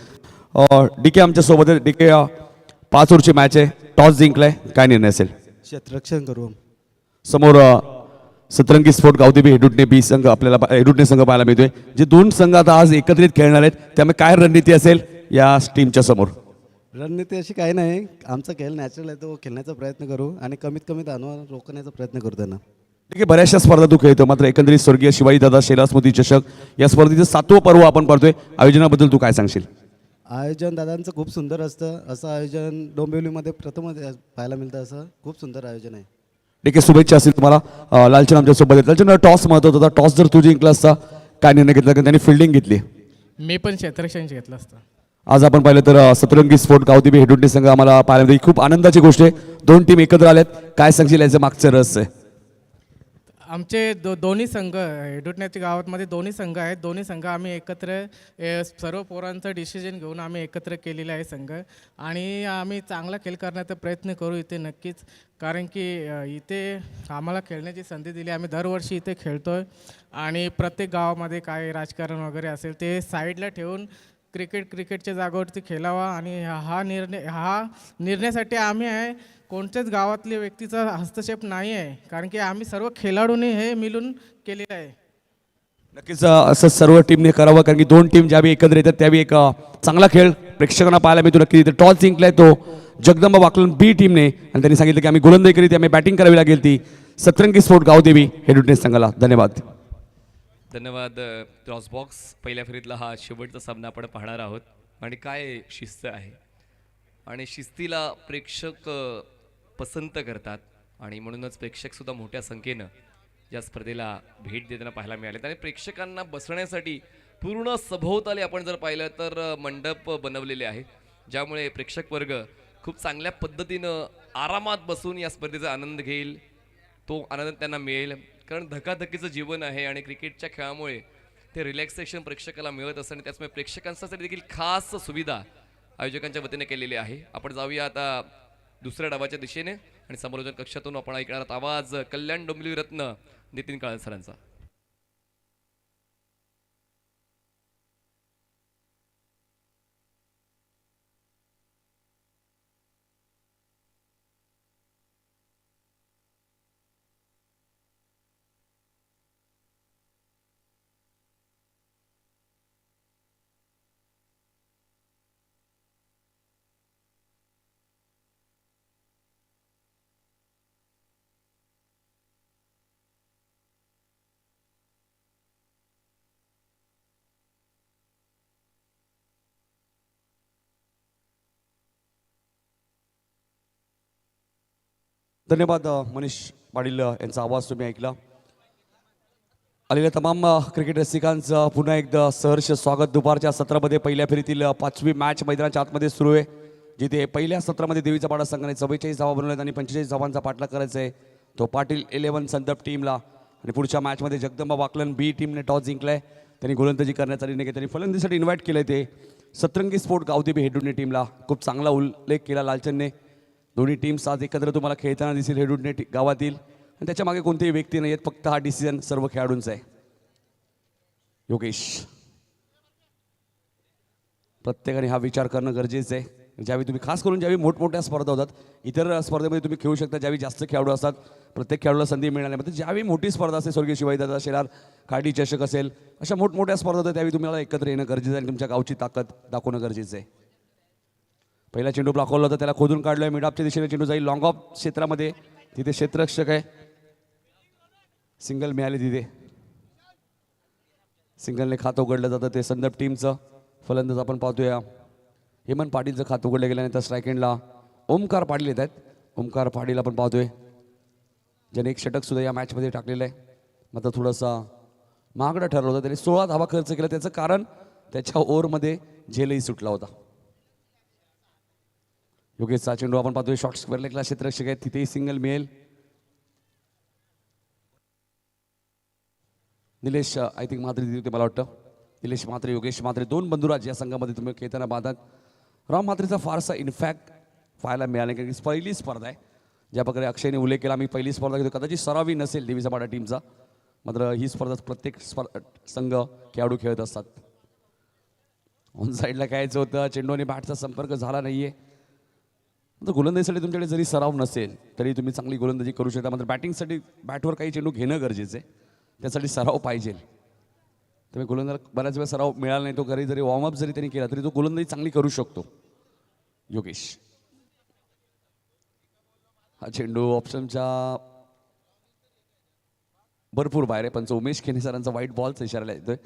डीके आमच्या सोबत आहे. डीके 5 ओव्हरची मॅच आहे, टॉस जिंकलाय, काय निर्णय असेल? क्षेत्ररक्षण करू. समोर सतरंगी स्पोर्ट गावदेवी हेडुडणे बी संघ आपल्याला हेडुडणे संघ पाहायला मिळतोय. जे 2 संघ आता आज एकत्रित खेळणार आहेत त्यामुळे काय रणनीती असेल या टीमच्या समोर? रणनीती अशी काही नाही, आमचा खेळ नॅचरल आहे तो खेळण्याचा प्रयत्न करू आणि कमीत कमी धावांवर रोखण्याचा प्रयत्न करू त्यांना. ठीक आहे, बऱ्याचशा स्पर्धा तू खेळतो, मात्र एकंदरीत स्वर्गीय शिवाजी दादा शेला स्मृती चषक या स्पर्धेचं 7वं पर्व आपण पाहतोय. आयोजनाबद्दल तू काय सांगशील? आयोजन दादांचं खूप सुंदर असतं. असं आयोजन डोंबिवलीमध्ये प्रथमच पाहायला मिळतं. असं खूप सुंदर आयोजन आहे. ठीक आहे, शुभेच्छा असतील तुम्हाला. लालचंद आमच्या सोबत आहेत. लालचंद, टॉस महत्त्वाचा होता. टॉस जर तू जिंकला असता काय निर्णय घेतला? कारण त्यांनी फिल्डिंग घेतली. मी पण क्षेत्ररक्षण घेतलं असतं. आज आपण पाहिलं तर सतरंगी स्पोर्ट गावदेवी हेडुडणे संघ आम्हाला पाहायला मिळते. खूप आनंदाची गोष्ट आहे. 2 टीम एकत्र आल्यात. काय सांगशील याचं मागचं रहस्य आहे? आमचे दोन्ही संघ हेडुटण्याच्या गावामध्ये दोन्ही संघ आहेत. दोन्ही संघ आम्ही एकत्र सर्व पोरांचं डिसिजन घेऊन आम्ही एकत्र केलेलं आहे संघ. आणि आम्ही चांगला खेळ करण्याचा प्रयत्न करू इथे नक्कीच. कारण की इथे आम्हाला खेळण्याची संधी दिली. आम्ही दरवर्षी इथे खेळतो आहे आणि प्रत्येक गावामध्ये काय राजकारण वगैरे असेल ते साईडला ठेवून क्रिकेटच्या जागेवरती खेळावा. आणि हा निर्णयासाठी आम्ही आहे, कोणत्याच गावातल्या व्यक्तीचा हस्तक्षेप नाही आहे. कारण की आम्ही सर्व खेळाडूंनी हे मिळून केलेलं आहे. नक्कीच असं सर्व टीमने करावं, कारण की 2 टीम ज्यावेळी एकत्र येतात त्यावेळी एक चांगला खेळ प्रेक्षकांना पाहायला मिळतो. नक्की टॉस जिंकलाय तो जगदंबा वाकलन बी टीमने आणि त्यांनी सांगितलं की आम्ही गोलंदाजी करीत आम्ही बॅटिंग करावी लागेल ती सतरंगी स्पोर्ट गावदेवी हेडुडणे संघाला. धन्यवाद. धन्यवाद. टॉस बॉक्स पहिल्या फेरीतला हा शेवटचा सामना आपण पाहणार आहोत. आणि काय शिस्त आहे आणि शिस्तीला प्रेक्षक पसंत करतात आणि म्हणूनच प्रेक्षक सुद्धा मोठ्या संख्येनं या स्पर्धेला भेट देताना पाहायला मिळाले. आणि प्रेक्षकांना बसण्यासाठी पूर्ण सभोवताली आपण जर पाहिलं तर मंडप बनवलेले आहे, ज्यामुळे प्रेक्षक वर्ग खूप चांगल्या पद्धतीनं आरामात बसून या स्पर्धेचा आनंद घेईल. तो आनंद त्यांना मिळेल, कारण धकाधकीचं जीवन आहे आणि क्रिकेटच्या खेळामुळे ते रिलॅक्सेशन प्रेक्षकाला मिळत असतं. आणि त्याचमुळे प्रेक्षकांसाठी देखील खास सुविधा आयोजकांच्या वतीने केलेली आहे. आपण जाऊया आता दुसऱ्या डावाच्या दिशेने आणि समालोचन कक्षातून आपण ऐकणार आहोत आवाज कल्याण डोंबिवली रत्न नितीन काळसरांचा. धन्यवाद मनीष पाटील यांचा आवाज तुम्ही ऐकला. आलेल्या तमाम क्रिकेट रसिकांचं पुन्हा एकदा सहर्ष स्वागत. दुपारच्या सत्रामध्ये पहिल्या फेरीतील 5वी मॅच मैदानाच्या आतमध्ये सुरू आहे, जिथे पहिल्या सत्रामध्ये देवीचा पाडा संघाने 44 धावा बनवल्यात आणि 45 धावांचा पाठलाग करायचा आहे तो पाटील 11 संदप टीमला. आणि पुढच्या मॅचमध्ये जगदंबा वाकलन बी टीमने टॉस जिंकलाय. त्यांनी गोलंदाजी करण्याचा निर्णय घेतला. त्यांनी फलंदाजीसाठी इन्व्हाइट केलं ते सतरंगी स्पोर्ट गावदेवी हेडुडणे टीमला. खूप चांगला उल्लेख केला लालचंदने. दोन्ही टीम्स आज एकत्र तुम्हाला खेळताना दिसेल हेडुडणे गावातील. आणि त्याच्या मागे कोणतेही व्यक्ती नाही आहेत, फक्त हा डिसिजन सर्व खेळाडूंचा आहे. योगेश, प्रत्येकाने हा विचार करणं गरजेचं आहे. ज्यावेळी तुम्ही खास करून ज्यावेळी मोठमोठ्या स्पर्धा होतात, इतर स्पर्धेमध्ये तुम्ही खेळू शकता ज्यावेळी जास्त खेळाडू असतात, प्रत्येक खेळाडूला संधी मिळाल्यामध्ये ज्यावेळी मोठी स्पर्धा असेल, स्वर्गीय शिवाजीदादा शेलार खाडी चषक असेल, अशा मोठमोठ्या स्पर्धा होतात त्यावेळी तुम्हाला एकत्र येणं गरजेचं आहे आणि तुमच्या गावची ताकद दाखवणं गरजेचं आहे. पहिला चेंडू ब्लॉकवला होता, त्याला खोदून काढलं आहे. मिडऑफच्या दिशेने चेंडू जाईल लॉंग ऑफ क्षेत्रामध्ये. तिथे क्षेत्ररक्षक आहे, सिंगल मिळाली तिथे. सिंगलने खातं उघडलं जातं ते संदप टीमचं. फलंदाज आपण पाहतोय हेमंत पाटीलचं खातं उघडलं गेल्यानंतर स्ट्राईक एंडला ओमकार पाटील येत आहेत. ओमकार पाटील आपण पाहतोय ज्याने एक षटक सुद्धा या मॅचमध्ये टाकलेलं आहे. मात्र थोडासा महागडा ठरलं होतं. त्याने 16 धावा खर्च केला. त्याचं कारण त्याच्या ओव्हरमध्ये झेलही सुटला होता. योगेशचा चेंडू आपण पाहतोय शॉर्ट स्क्वेअर लेगला क्षेत्ररक्षक आहे, तिथेही सिंगल मिळेल. निलेश आय थिंक म्हात्रे तिथे मला वाटतं. निलेश म्हात्रे, योगेश म्हात्रे, दोन बंधुराज या संघामध्ये तुम्ही खेळताना पाहतात. राम म्हात्रेचा फारसा इनफॅक्ट पाहायला मिळाला कारण की पहिली स्पर्धा आहे. ज्या प्रकारे अक्षयने उल्लेख केला, मी पहिली स्पर्धा घेतो, कदाचित सरावी नसेल देवीचा पाडा टीमचा. मात्र ही स्पर्धा प्रत्येक संघ खेळाडू खेळत असतात. ऑन साईडला खेळायचं होतं, चेंडूने बॅटचा संपर्क झाला नाहीये. तर गोलंदाजीसाठी तुमच्याकडे जरी सराव नसेल तरी तुम्ही चांगली गोलंदाजी करू शकता. मात्र बॅटिंगसाठी बॅटवर काही चेंडू घेणं गरजेचं आहे, त्यासाठी सराव पाहिजे. त्यामुळे गोलंदाज बऱ्याच वेळा सराव मिळाला नाही, तो घरी जरी वॉर्मअप जरी त्यांनी केला तरी तो गोलंदाजी चांगली करू शकतो. योगेश, हा चेंडू ऑप्शनच्या भरपूर बाहेर आहे. पंच उमेश खेने सरांचा व्हाईट बॉलचा इशारा येतोय.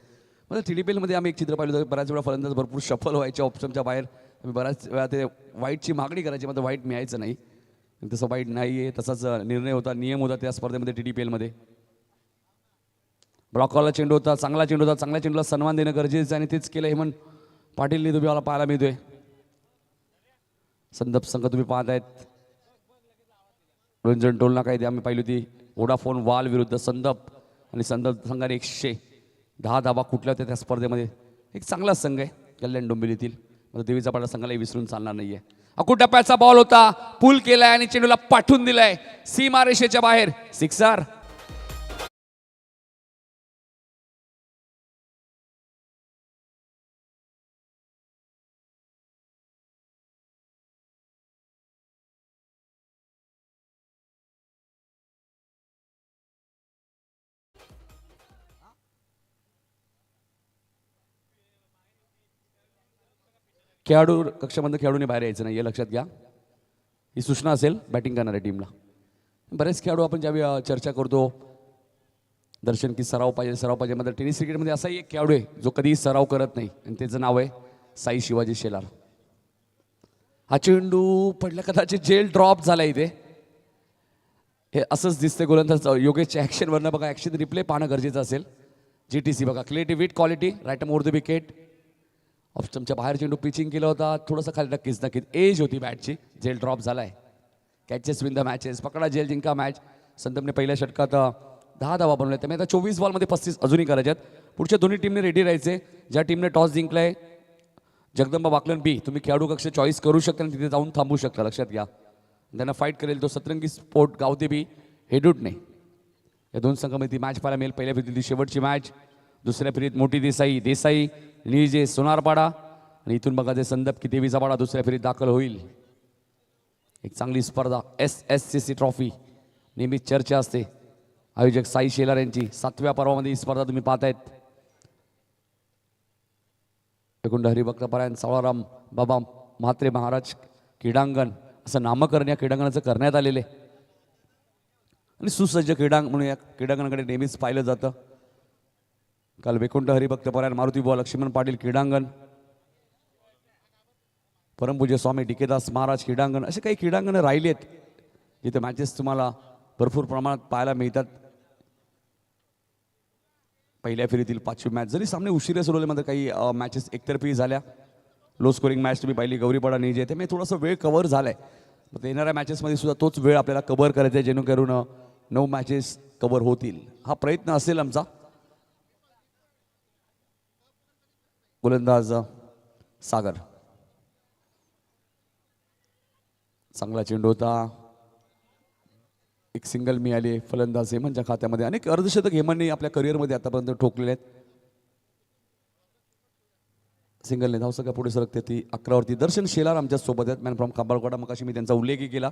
म्हणजे TDPLमध्ये आम्ही एक चित्र पाहिलं होतं, बऱ्याच वेळा फलंदाज भरपूर शफल व्हायचे ऑप्शनच्या बाहेर. आम्ही बऱ्याच वेळा ते व्हाईटची मागणी करायची, मात्र व्हाईट मिळायचं नाही. तसं व्हाईट नाही आहे, तसाच निर्णय होता, नियम होता त्या स्पर्धेमध्ये TDPLमध्ये. ब्लॉकवाला चेंडू होता, चांगला चेंडू होता. चांगल्या चेंडूला सन्मान देणं गरजेचं आहे आणि तेच केलं हेमंत पाटीलने तुम्ही मला पाहायला मिळतोय. संदप संघ तुम्ही पाहत आहेत. रंजन टोलना काय ते आम्ही पाहिली होती, वोडाफोन वाल विरुद्ध संदप, आणि संदप संघाने 110 धावा कुठल्या होत्या त्या स्पर्धेमध्ये. एक चांगला संघ आहे कल्याण डोंबिवलीतील. देवीचा पाडा संघाला विसरून चालणार नाहीये. अकुट टप्प्याचा बॉल होता, पूल केलाय आणि चेंडूला पाठवून दिलाय सीमारेषेच्या बाहेर. सिक्सर. खेळाडू कक्षामधून खेळाडूने बाहेर यायचं नाही, हे लक्षात घ्या. ही सूचना असेल बॅटिंग करणाऱ्या टीमला. बरेच खेळाडू आपण ज्यावेळी चर्चा करतो दर्शन की सराव पाहिजे. मात्र टेनिस क्रिकेटमध्ये असाही एक खेळाडू आहे जो कधीही सराव करत नाही आणि त्याचं नाव आहे साई शिवाजी शेलार. हा चेंडू पडला, कदाचित जेल ड्रॉप झाला इथे. हे असंच दिसतंय गोलंदाज योगेशच्या ॲक्शनवरनं. बघा ॲक्शन रिप्ले पाहणं गरजेचं असेल. GTC बघा, creative with quality, right more the wicket. ऑप्शनच्या बाहेर चेंडू पिचिंग केला होता, थोडंसं खाली नक्कीच एज होती बॅटची. जेल ड्रॉप झालाय. कॅचेस विन द मॅचेस, पकडा जेल जिंका मॅच. संदपने पहिल्या षटकात 10 धावा बनवल्या, त्यामुळे आता 24 बॉलमध्ये 35 अजूनही करायच्यात. पुढच्या दोन्ही टीमने रेडी राहायचे. ज्या टीमने टॉस जिंकलाय जगदंबा वाकलन बी, तुम्ही खेळाडू कक्ष चॉईस करू शकता आणि तिथे जाऊन थांबू शकता, लक्षात घ्या. त्यांना फाईट करेल तो सतरंगी स्पोर्ट गावदेवी हेडुडणे. या दोन संघामध्ये ती मॅच पाहायला मिळेल. पहिल्या फेरीतील शेवटची मॅच. दुसऱ्या फेरीत मोठी देसाई निजे सोनारपाडा, आणि इथून बघा ते संदप की देवीचा पाडा दुसऱ्या फेरीत दाखल होईल. एक चांगली स्पर्धा. SSCC ट्रॉफी नेहमीच चर्चा असते. आयोजक साई शेलार यांची 7व्या पर्वामध्ये ही स्पर्धा तुम्ही पाहतायत. एकूण हरिभक्त परायण सावळाराम बाबा म्हात्रे महाराज क्रीडांगण असं नामकरण या क्रीडांगणाचं करण्यात आलेले आणि सुसज्ज क्रीडांगण म्हणून या क्रीडांगणाकडे नेहमीच पाहिलं जातं. काल वैकुंठ हरिभक्त परायण मारुती बुवा लक्ष्मण पाटील क्रीडांगण, परमपूज्य स्वामी डिकेदास महाराज क्रीडांगण, असे काही क्रीडांगणं राहिली आहेत जिथे मॅचेस तुम्हाला भरपूर प्रमाणात पाहायला मिळतात. पहिल्या फेरीतील 5वी मॅच जरी सामने उशिरा सुरू झाले, मध्ये काही मॅचेस एकतर्फी झाल्या. लो स्कोरिंग मॅच तुम्ही पाहिली गौरीपाडा नीजे, ते मी थोडासा वेळ कव्हर झालाय. मग येणाऱ्या मॅचेसमध्ये सुद्धा तोच वेळ आपल्याला कव्हर करायचा आहे, जेणेकरून 9 मॅचेस कव्हर होतील. हा प्रयत्न असेल आमचा. गोलंदाज सागर, चांगला चेंडू होता. एक सिंगल मिळाली फलंदाज हेमनच्या खात्यामध्ये. अनेक अर्धशतक हेमनने आपल्या करिअरमध्ये आतापर्यंत ठोकलेले आहेत. सिंगलने धावसंख्या पुढे सरकते ती 11वरती. दर्शन शेलार आमच्या सोबत आहेत, मॅन फ्रॉम खांबाळकोटा. मग मी त्यांचा उल्लेखही केला.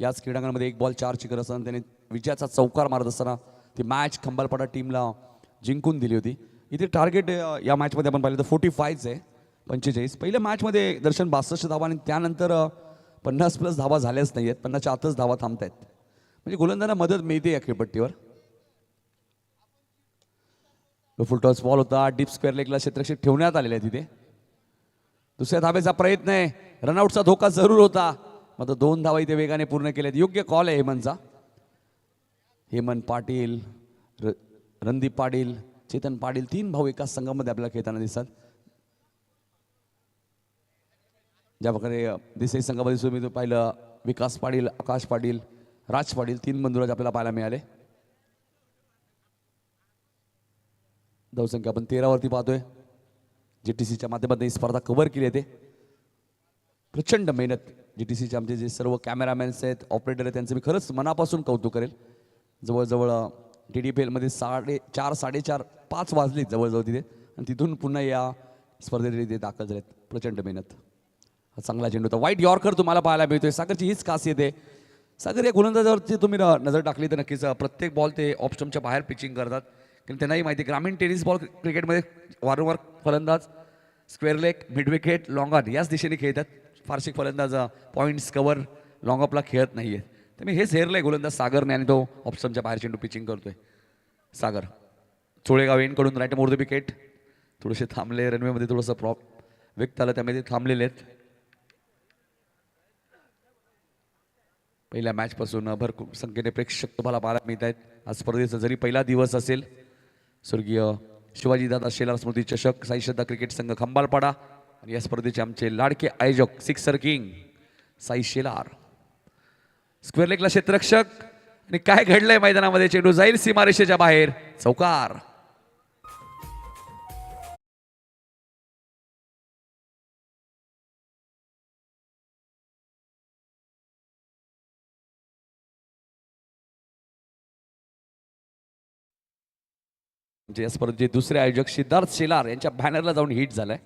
याच क्रीडांगणामध्ये 1 बॉल 4 चिकर असताना त्याने विजयाचा चौकार मारत असताना ती मॅच खंबाळपाडा टीमला जिंकून दिली होती. इथे टार्गेट या मॅचमध्ये आपण पाहिलं तर 45 आहे, 45. पहिल्या मॅचमध्ये दर्शन 62 धावा आणि त्यानंतर 50+ धावा झाल्याच नाही आहेत. 50च्या आतच धावा थांबत आहेत. म्हणजे गोलंदाजांना मदत मिळते या खेळपट्टीवर. फुल टॉस बॉल होता. डीप स्क्वेअर लेगला क्षेत्ररक्षक ठेवण्यात आलेले आहे तिथे. दुसऱ्या धाब्याचा प्रयत्न आहे. रनआउटचा धोका जरूर होता, मात्र 2 धावा इथे वेगाने पूर्ण केल्यात. योग्य कॉल आहे हेमनचा. हेमन पाटील, रणदीप पाटील, चेतन पाटील 3 भाऊ एकाच संघामध्ये आपल्याला खेळताना दिसतात. ज्या प्रकारे देसाई संघामध्ये सुद्धा मी पाहिलं विकास पाटील, आकाश पाटील, राज पाटील 3 बंधुराज आपल्याला पाहायला मिळाले. धावसंख्या आपण 13वरती पाहतोय. GTCच्या माध्यमातून ही स्पर्धा कव्हर केली आहे. प्रचंड मेहनत GTCचे आमचे जे सर्व कॅमेरामॅन्स आहेत, ऑपरेटर आहेत, त्यांचं मी खरंच मनापासून कौतुक करेल. जवळजवळ TDPLमध्ये 4:30, 4:30, 5 वाजले जवळजवळ तिथे, आणि तिथून पुन्हा या स्पर्धेत ते दाखल झालेत. प्रचंड मेहनत. हा चांगला चेंडू होता. वाईट यॉर्कर तुम्हाला पाहायला मिळतोय. सागरची हीच खासियत आहे. सागर या गोलंदाजावरची तुम्ही नजर टाकली तर नक्कीच प्रत्येक बॉल ते ऑफस्टम्पच्या बाहेर पिचिंग करतात. कारण त्यांनाही माहिती आहे ग्रामीण टेनिस बॉल क्रिकेटमध्ये वारंवार फलंदाज square leg, mid wicket, long on याच दिशेने खेळतात. फारसे फलंदाज पॉईंट्स कव्हर लॉंग ऑफला खेळत नाही आहे. त्यामुळे हेच हेरलं आहे गोलंदाज सागरने, आणि तो ऑफस्टम्पच्या बाहेर चेंडू पिचिंग करतोय. सागर चोळेगाव एंडकडून राईट मोर द विकेट. थोडेसे थांबले रनवेमध्ये, थोडंसं व्यक्त आलं, त्यामध्ये थांबलेले आहेत. पहिल्या मॅचपासून भरपूर संख्येने प्रेक्षक तुम्हाला पाहायला मिळत आहेत. आज स्पर्धेचा जरी पहिला दिवस असेल, स्वर्गीय शिवाजीदादा शेलार स्मृती चषक साई श्रद्धा क्रिकेट संघ खंबाळपाडा आणि या स्पर्धेचे आमचे लाडके आयोजक sixer king Sai Shelar. Square लेगला क्षेत्ररक्षक, आणि काय घडलंय मैदानामध्ये, चेंडू जाईल सीमारेषेच्या बाहेर, चौकार. या स्पर्धेचे दुसरे आयोजक सिद्धार्थ शेलार यांच्या बॅनरला जाऊन हिट झालाय.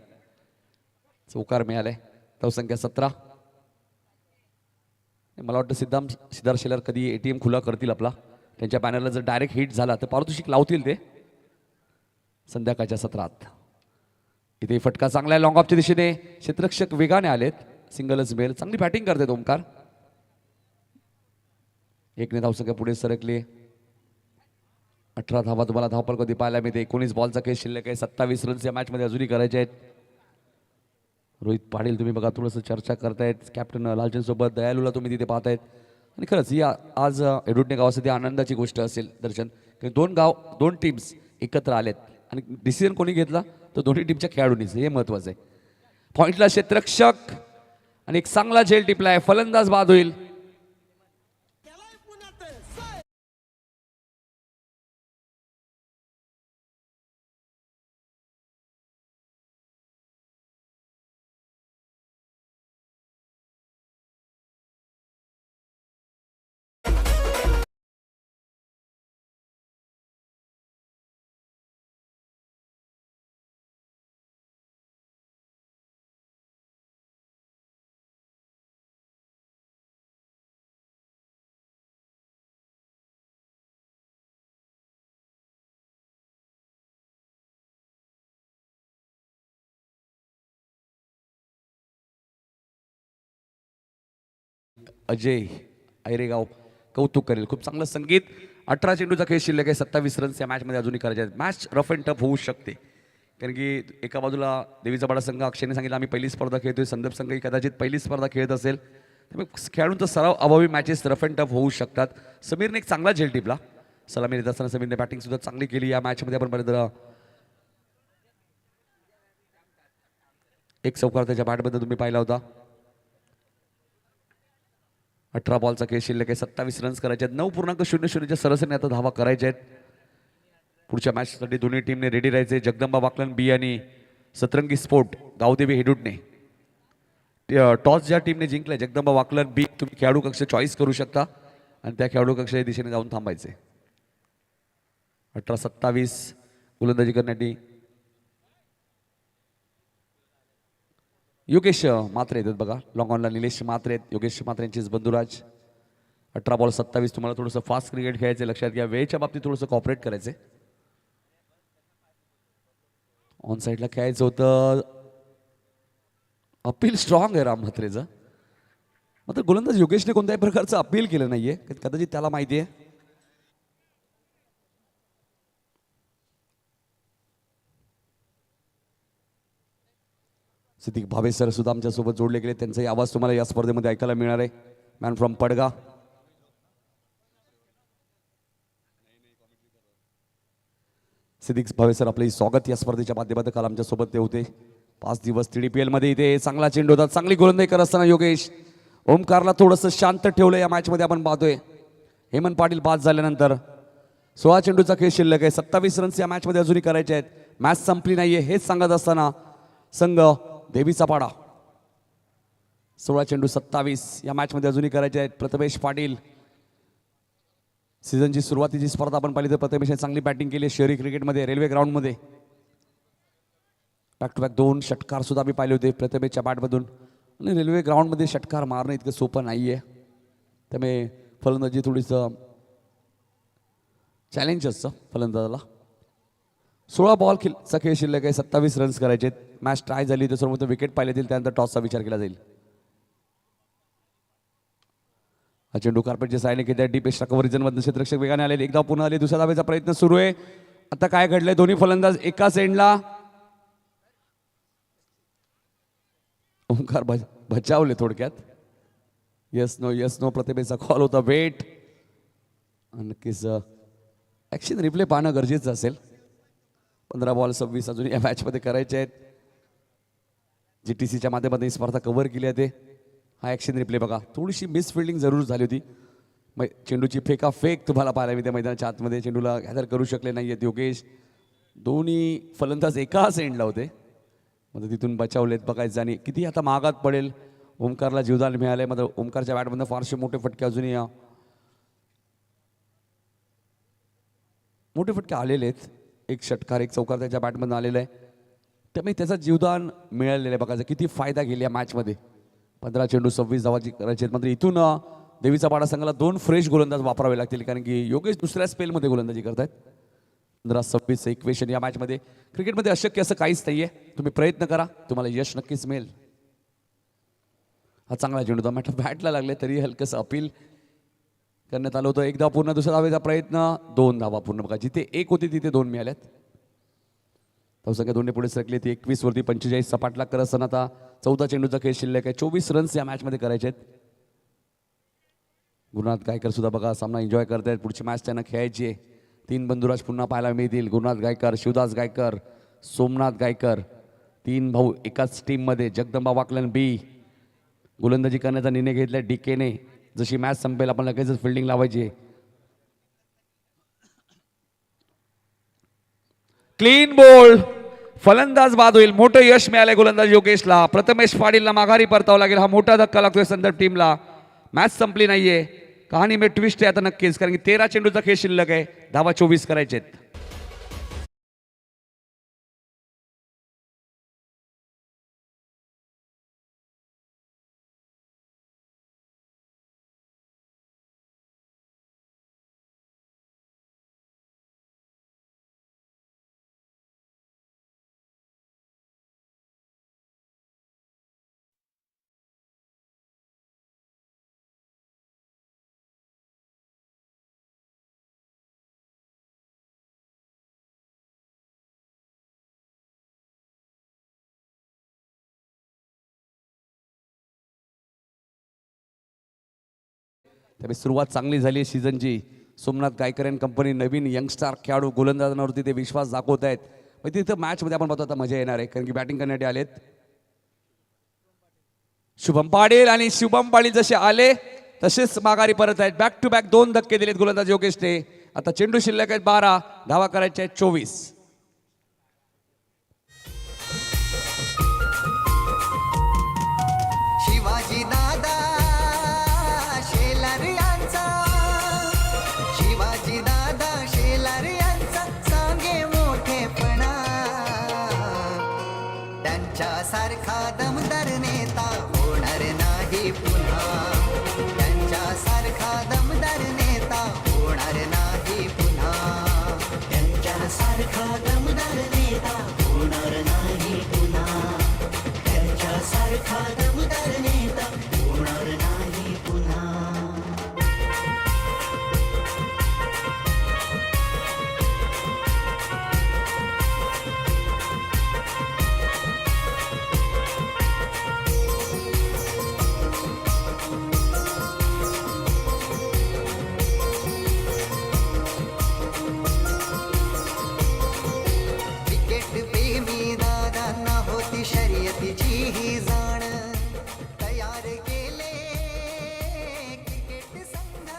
चौकार मिळालाय. धावसंख्या 17. मला वाटतं सिद्धार्थ शेलार कधी ATM खुला करतील आपला. त्यांच्या बॅनरला जर डायरेक्ट हिट झाला तर पारितोषिक लावतील ते संध्याकाळच्या सत्रात. इथे फटका चांगला आहे लॉंग ऑफच्या दिशेने. क्षेत्ररक्षक वेगाने आलेत. सिंगलच बेल. चांगली बॅटिंग करतात ओमकार. 1ने धावसंख्या पुढे सरकली. 18 धावा तुम्हाला धावपल कधी पाहायला मिळते. 19 बॉलचा खेळ शिल्लक आहे. 27 रन्स या मॅचमध्ये अजूनही करायचे आहेत. रोहित पाटील तुम्ही बघा थोडंसं चर्चा करतायत. कॅप्टन लालचंद सोबत दयालूला तुम्ही तिथे पाहतायत. आणि खरंच ही आज एडुटणे गावासाठी आनंदाची गोष्ट असेल दर्शन, की 2 टीम्स एकत्र आलेत आणि डिसिजन कोणी घेतला तर दोन्ही टीमच्या खेळाडूंनीच. हे महत्त्वाचं आहे. पॉईंटला क्षेत्ररक्षक आणि एक चांगला झेल टिपलाय. फलंदाज बाद होईल. अजय ऐरेगाव कौतुक करेल. खूप चांगलं संगीत. 18 चेंडूचा खेळ शिल्लक आहे. 27 रन्स या मॅचमध्ये अजूनही करायचे आहेत. मॅच रफ अँड टफ होऊ शकते, कारण की एका बाजूला देवीचा पाडा संघ अक्षयने सांगितलं आम्ही पहिली स्पर्धा खेळतोय. संदर्भ संघही कदाचित पहिली स्पर्धा खेळत असेल. त्यामुळे खेळाडूंचा सराव अभावी मॅचेस रफ अँड टफ होऊ शकतात. समीरने एक चांगला झेल टिपला. सलामी देत असताना समीरने बॅटिंग सुद्धा चांगली केली या मॅचमध्ये. आपण पर्यंत एक चौकार त्याच्या बॅटमध्ये तुम्ही पाहिला होता. 18 बॉलचा खेळ शिल्लक आहे. 27 रन्स करायचे आहेत. 9.00च्या सरासरीने आता धावा करायच्या आहेत. पुढच्या मॅचसाठी दोन्ही टीमने रेडी राहायचे. जगदंबा वाकलन बी आणि सतरंगी स्पोर्ट गावदेवी हेडूटने टॉस ज्या टीमने जिंकलाय जगदंबा वाकलन बी, तुम्ही खेळाडू कक्ष चॉईस करू शकता आणि त्या खेळाडू कक्षाच्या दिशेने जाऊन थांबायचे. 18-27 गोलंदाजी करण्यासाठी योगेश मात्रे येतात बघा. लॉंग ऑनला निलेश मात्रे आहेत. योगेश मात्रे यांचेच बंधुराज. 18 बॉल 27. तुम्हाला थोडंसं फास्ट क्रिकेट खेळायचं लक्षात घ्या. वेळेच्या बाबतीत थोडंसं कॉपरेट करायचं. ऑन साईडला खेळायचं होतं. अपील स्ट्रॉंग आहे राम म्हात्रेचं. मात्र गोलंदाज योगेशने कोणत्याही प्रकारचं अपील केलं नाहीये. कदाचित त्याला माहिती आहे. सिद्दीक भावे सर सुद्धा आमच्यासोबत जोडले गेले. त्यांचाही आवाज तुम्हाला या स्पर्धेमध्ये ऐकायला मिळणार आहे. Man from Padga. Siddique Bhave sir आपले स्वागत या स्पर्धेच्या माध्यमातून. काल आमच्यासोबत ते होते. 5 दिवस TDPL मध्ये इथे चांगला चेंडू होता. चांगली गोलंदाजी करत असताना योगेश ओमकारला थोडंसं शांत ठेवलं या मॅचमध्ये आपण पाहतोय. हेमंत पाटील बाद झाल्यानंतर 16 चेंडूचा खेळ शिल्लक आहे. 27 रन्स या मॅचमध्ये अजूनही करायचे आहेत. मॅच संपली नाहीये हेच सांगत असताना संघ देवीचा पाडा 16 चेंडू 27 या मॅचमध्ये अजूनही करायचे आहेत. प्रथमेश पाटील सीझनची सुरुवातीची स्पर्धा आपण पाहिली तर प्रथमेशने चांगली बॅटिंग केली शहरी क्रिकेटमध्ये रेल्वे ग्राउंडमध्ये. बॅक टू बॅक 2 षटकार सुद्धा मी पाहिले होते प्रथमेशच्या बॅटमधून. आणि रेल्वे ग्राउंडमध्ये षटकार मारणं इतकं सोपं नाही आहे. त्यामुळे फलंदाजी थोडीसं चॅलेंज असतं फलंदाजाला. 16 बॉल चा खेळ शिल्लक आहे. 27 रन्स करायचे. मॅच ट्राय झाली त्यासोबत विकेट पाहिले जाईल. त्यानंतर टॉसचा विचार केला जाईल. हा चेंडू कार्पेटच्या सायने घेत आहे. डीप एक्स्ट्रा कव्हर रिजनमधून क्षेत्ररक्षक वेगाने आले. एकदा पुन्हा आले. दुसऱ्या धावेचा प्रयत्न सुरू आहे. आता काय घडलंय दोन्ही फलंदाज एकाच एंडला. ओंकार बचावले थोडक्यात. यस नो प्रतिभेचा कॉल होता. वेट नक्कीच ॲक्शन रिप्ले पाहणं गरजेचं असेल. 15 बॉल 26 अजून या मॅचमध्ये करायचे आहेत. GTCच्या माध्यमातून ही स्पर्धा कव्हर केली आहे. हा ॲक्शन रिप्ले बघा. थोडीशी मिसफिल्डिंग जरूर झाली होती. चेंडूची फेक तुम्हाला पाहायला मिळते मैदानाच्या आतमध्ये. चेंडूला गॅदर करू शकले नाही आहेत योगेश. दोन्ही फलंदाज एकाच एंडला होते. म्हणजे तिथून बचावलेत बघायचं. आणि किती आता महागात पडेल. ओमकारला जीवदान मिळालंय. मात्र ओमकारच्या बॅटमधून फारसे मोठे फटके अजूनही मोठे फटके आलेले आहेत. एक षटकार एक चौकार त्याच्या बॅटमधून आलेला आहे. त्यामुळे त्याचा जीवदान मिळालेलं आहे. बघायचं किती फायदा घेईल या मॅचमध्ये. 15 चेंडू 26 धावाची करायचे आहेत. मात्र इथून देवीचा पाडा संघाला 2 फ्रेश गोलंदाज वापरावे लागतील. कारण की योगेश दुसऱ्या स्पेलमध्ये गोलंदाजी करतायत. 15-26 इक्वेशन या मॅचमध्ये. क्रिकेटमध्ये अशक्य असं काहीच नाहीये. तुम्ही प्रयत्न करा तुम्हाला यश नक्कीच मिळेल. हा चांगला चेंडू होता. मॅट बॅटला लागले तरी हलकंसं अपील करण्यात आलं होतं. एकदा पूर्ण दुसऱ्या धावेचा प्रयत्न 2 धावा पूर्ण. बघा जिथे 1 होती तिथे 2 मिळाल्यात. धावसंख्या 2 पुढे सरकली ती 21 वरती 45 सपाटला करत असताना आता 14 चेंडूचा खेळ शिल्लक आहे. 24 रन्स या मॅचमध्ये करायचे आहेत. गुरुनाथ गायकर सुद्धा बघा सामना एन्जॉय करतायत. पुढची मॅच त्यांना खेळायची आहे. 3 बंधुराज पुन्हा पाहायला मिळतील. गुरुनाथ गायकर, शिवदास गायकर, सोमनाथ गायकर 3 भाऊ एकाच टीममध्ये. जगदंबा वाकलन बी गोलंदाजी करण्याचा निर्णय घेतलाय DKने. जशी मॅच संपेल आपण लगेचच फिल्डिंग लावायची. क्लीन बॉल फलंदाज बाद होईल. मोठं यश मिळालंय गोलंदाज योगेशला. प्रथमेश पाटीलला माघारी परतावं लागेल. हा मोठा धक्का लागतोय संदर्भ टीमला. मॅच संपली नाहीये. कहाणी में ट्विस्ट आहे आता नक्कीच. कारण की 13 चेंडूचा खेळ शिल्लक आहे. धावा 24 करायचे. त्यामुळे सुरुवात चांगली झाली आहे सीझनची. सोमनाथ गायकर अँड कंपनी नवीन यंगस्टार खेळाडू गोलंदाजांवरती ते विश्वास दाखवत आहेत. मग तिथं मॅचमध्ये आपण पाहतो आता मजा येणार आहे, कारण की बॅटिंग करण्यासाठी आलेत शुभम पाटील. आणि शुभम पाटील जसे आले तसेच माघारी परत आहेत. बॅक टू बॅक 2 धक्के दिलेत गोलंदाज योगेशने. आता चेंडू शिल्लक आहेत 12, धावा करायच्या आहेत 24. शिवाजी दादा शेलार यांचा, शिवाजी दादा शेलार यांचा सांगे मोठेपणा. त्यांच्यासारखा दमदार नेता होणार नाही पुन्हा. त्यांच्यासारखा दमदार नेता होणार नाही पुन्हा. त्यांच्यासारखा दमदार नेता होणार नाही पुन्हा. त्यांच्यासारखा दमदार नेता होणार नाही पुन्हा. क्रिकेट प्रेमी दादांना होती शर्यतीची ही जाण. तयार केले क्रिकेट संघ,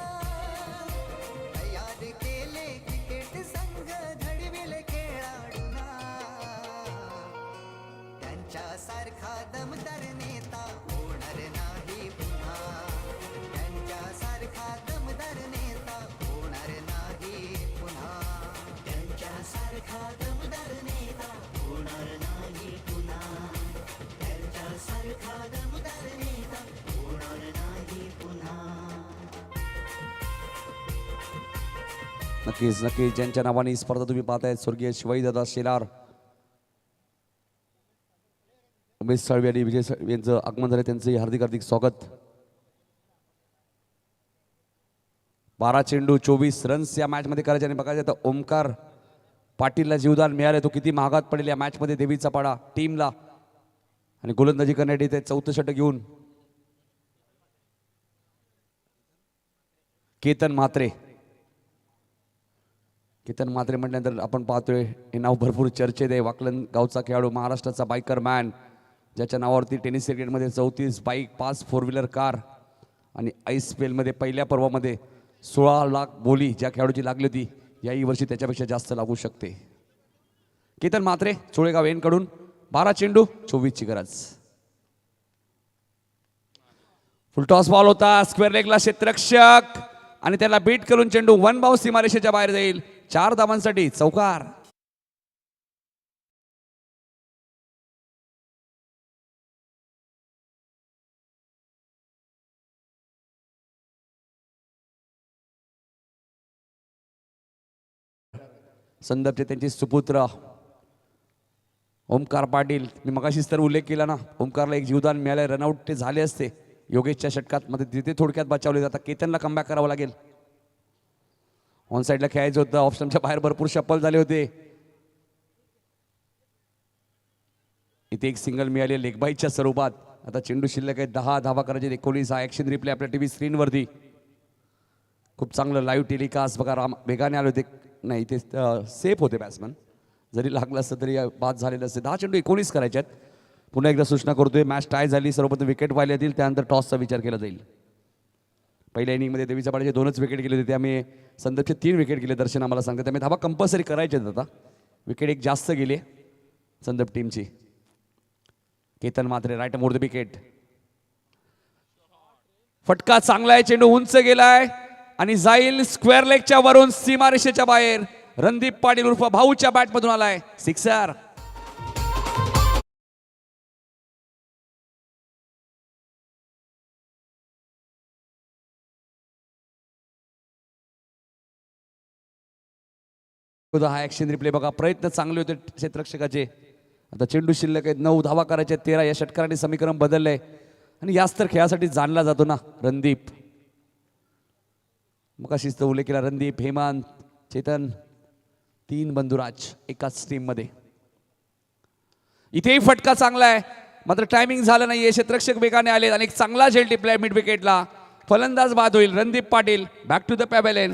तयार केले क्रिकेट संघ घडविले खेळाडूंना. त्यांच्यासारखा दमदार नेता होणार नाही पुन्हा. त्यांच्यासारखा दमदार नेता होणार नाही पुन्हा. त्यांच्यासारखा दमदार नेता होणार नाही पुन्हा. त्यांच्यासारखा दमदार नेता होणार नाही पुन्हा. नक्कीच नक्कीच ज्यांच्या नावाने ही स्पर्धा तुम्ही पाहताय, स्वर्गीय शिवाजीदादा शेलार, उमेश साळवे आणि विजय साळवे यांचं आगमन झालं, त्यांचं हार्दिक हार्दिक स्वागत. 12 चेंडू 24 रन्स या मॅचमध्ये करायचे. आणि बघायचं तर ओमकार पाटीलला जीवदान मिळाले, तो किती महागात पडेल या मॅचमध्ये देवीचा पाडा टीमला. आणि गोलंदाजी करण्यासाठी ते 4थं षटक घेऊन केतन म्हात्रे म्हटल्यानंतर आपण पाहतोय हे नाव भरपूर चर्चेत आहे. वाकलन गावचा खेळाडू, महाराष्ट्राचा बायकर मॅन, ज्याच्या नावावरती टेनिस क्रिकेटमध्ये 34 बाईक, 5 4 व्हीलर कार आणि ISPLमध्ये पहिल्या पर्वामध्ये 16 लाख बोली ज्या खेळाडूची लागली होती, याही वर्षी त्याच्यापेक्षा जास्त लागू शकते. केतन म्हात्रे चोळेगाव एनकडून 12 चेंडू 24ची गरज. फुलटॉस बॉल होता, स्क्वेअर लेगला क्षेत्ररक्षक आणि त्याला बीट करून चेंडू 1 बाउन्स सीमारेषेच्या बाहेर जाईल. 4 धावांसाठी चौकार. संदर्भचे त्यांचे सुपुत्र ओमकार पाटील, मी मगाशीच तर उल्लेख केला ना, ओमकारला एक जीवदान मिळालं, रनआउट ते झाले असते योगेशच्या षटकात मध्ये, तिथे थोडक्यात बचावले जातात. केतनला कमबॅक करावं लागेल. ऑन साईडला खेळायचं होतं, ऑप्शनच्या बाहेर भरपूर शपल झाले होते. इथे एक सिंगल मिळाले लेगबाईच्या स्वरूपात. आता चेंडू शिल्लक आहे 10, धावा करायचे 19. हा ॲक्शन रिप्ले आपल्या TV स्क्रीनवरती. खूप चांगलं लाईव्ह टेलिकास्ट बघा. राम वेगाने आले होते, नाही ते सेफ होते बॅट्समन, जरी लागलं असतं तरी बाद झालेलं असते. 10 चेंडू 19 करायचे आहेत. पुन्हा एकदा सूचना करतोय, मॅच टाय झाली, सर्वप्रथम विकेट व्हायला येतील, त्यानंतर टॉसचा विचार केला जाईल. पहिल्या इनिंगमध्ये देवीच्या पाड्याचे 2च विकेट गेले होते, त्यामुळे संदर्भचे 3 विकेट गेले. दर्शन आम्हाला सांगते, त्यामुळे धावा कंपल्सरी करायचे आहेत. आता विकेट एक जास्त गेले संदर्भ टीमची. Ketan Mhatre right more the wicket. फटका चांगला आहे, चेंडू उंच गेलाय आणि जाईल स्क्वेअर लेगच्या वरून सीमारेषेच्या बाहेर. रणदीप पाटील उर्फ भाऊच्या बॅटमधून आलाय सिक्सर. हा ॲक्शन रिप्ले बघा. प्रयत्न चांगले होते क्षेत्ररक्षकाचे. आता चेंडू शिल्लक आहेत 9, धावा करायच्या 13. या षटकाराने समीकरण बदललंय आणि याच तर खेळासाठी जाणला जातो ना रणदीप. मग अशीच उल्लेख केला, रणदीप, हेमंत, चेतन, 3 बंधुराज एकाच टीममध्ये. इथेही फटका चांगला आहे, मात्र टायमिंग झालं नाहीये. क्षेत्ररक्षक वेगाने आले आणि एक चांगला झेल टिपलाय मिड विकेटला. फलंदाज बाद होईल. Randeep Patil back to the pavilion.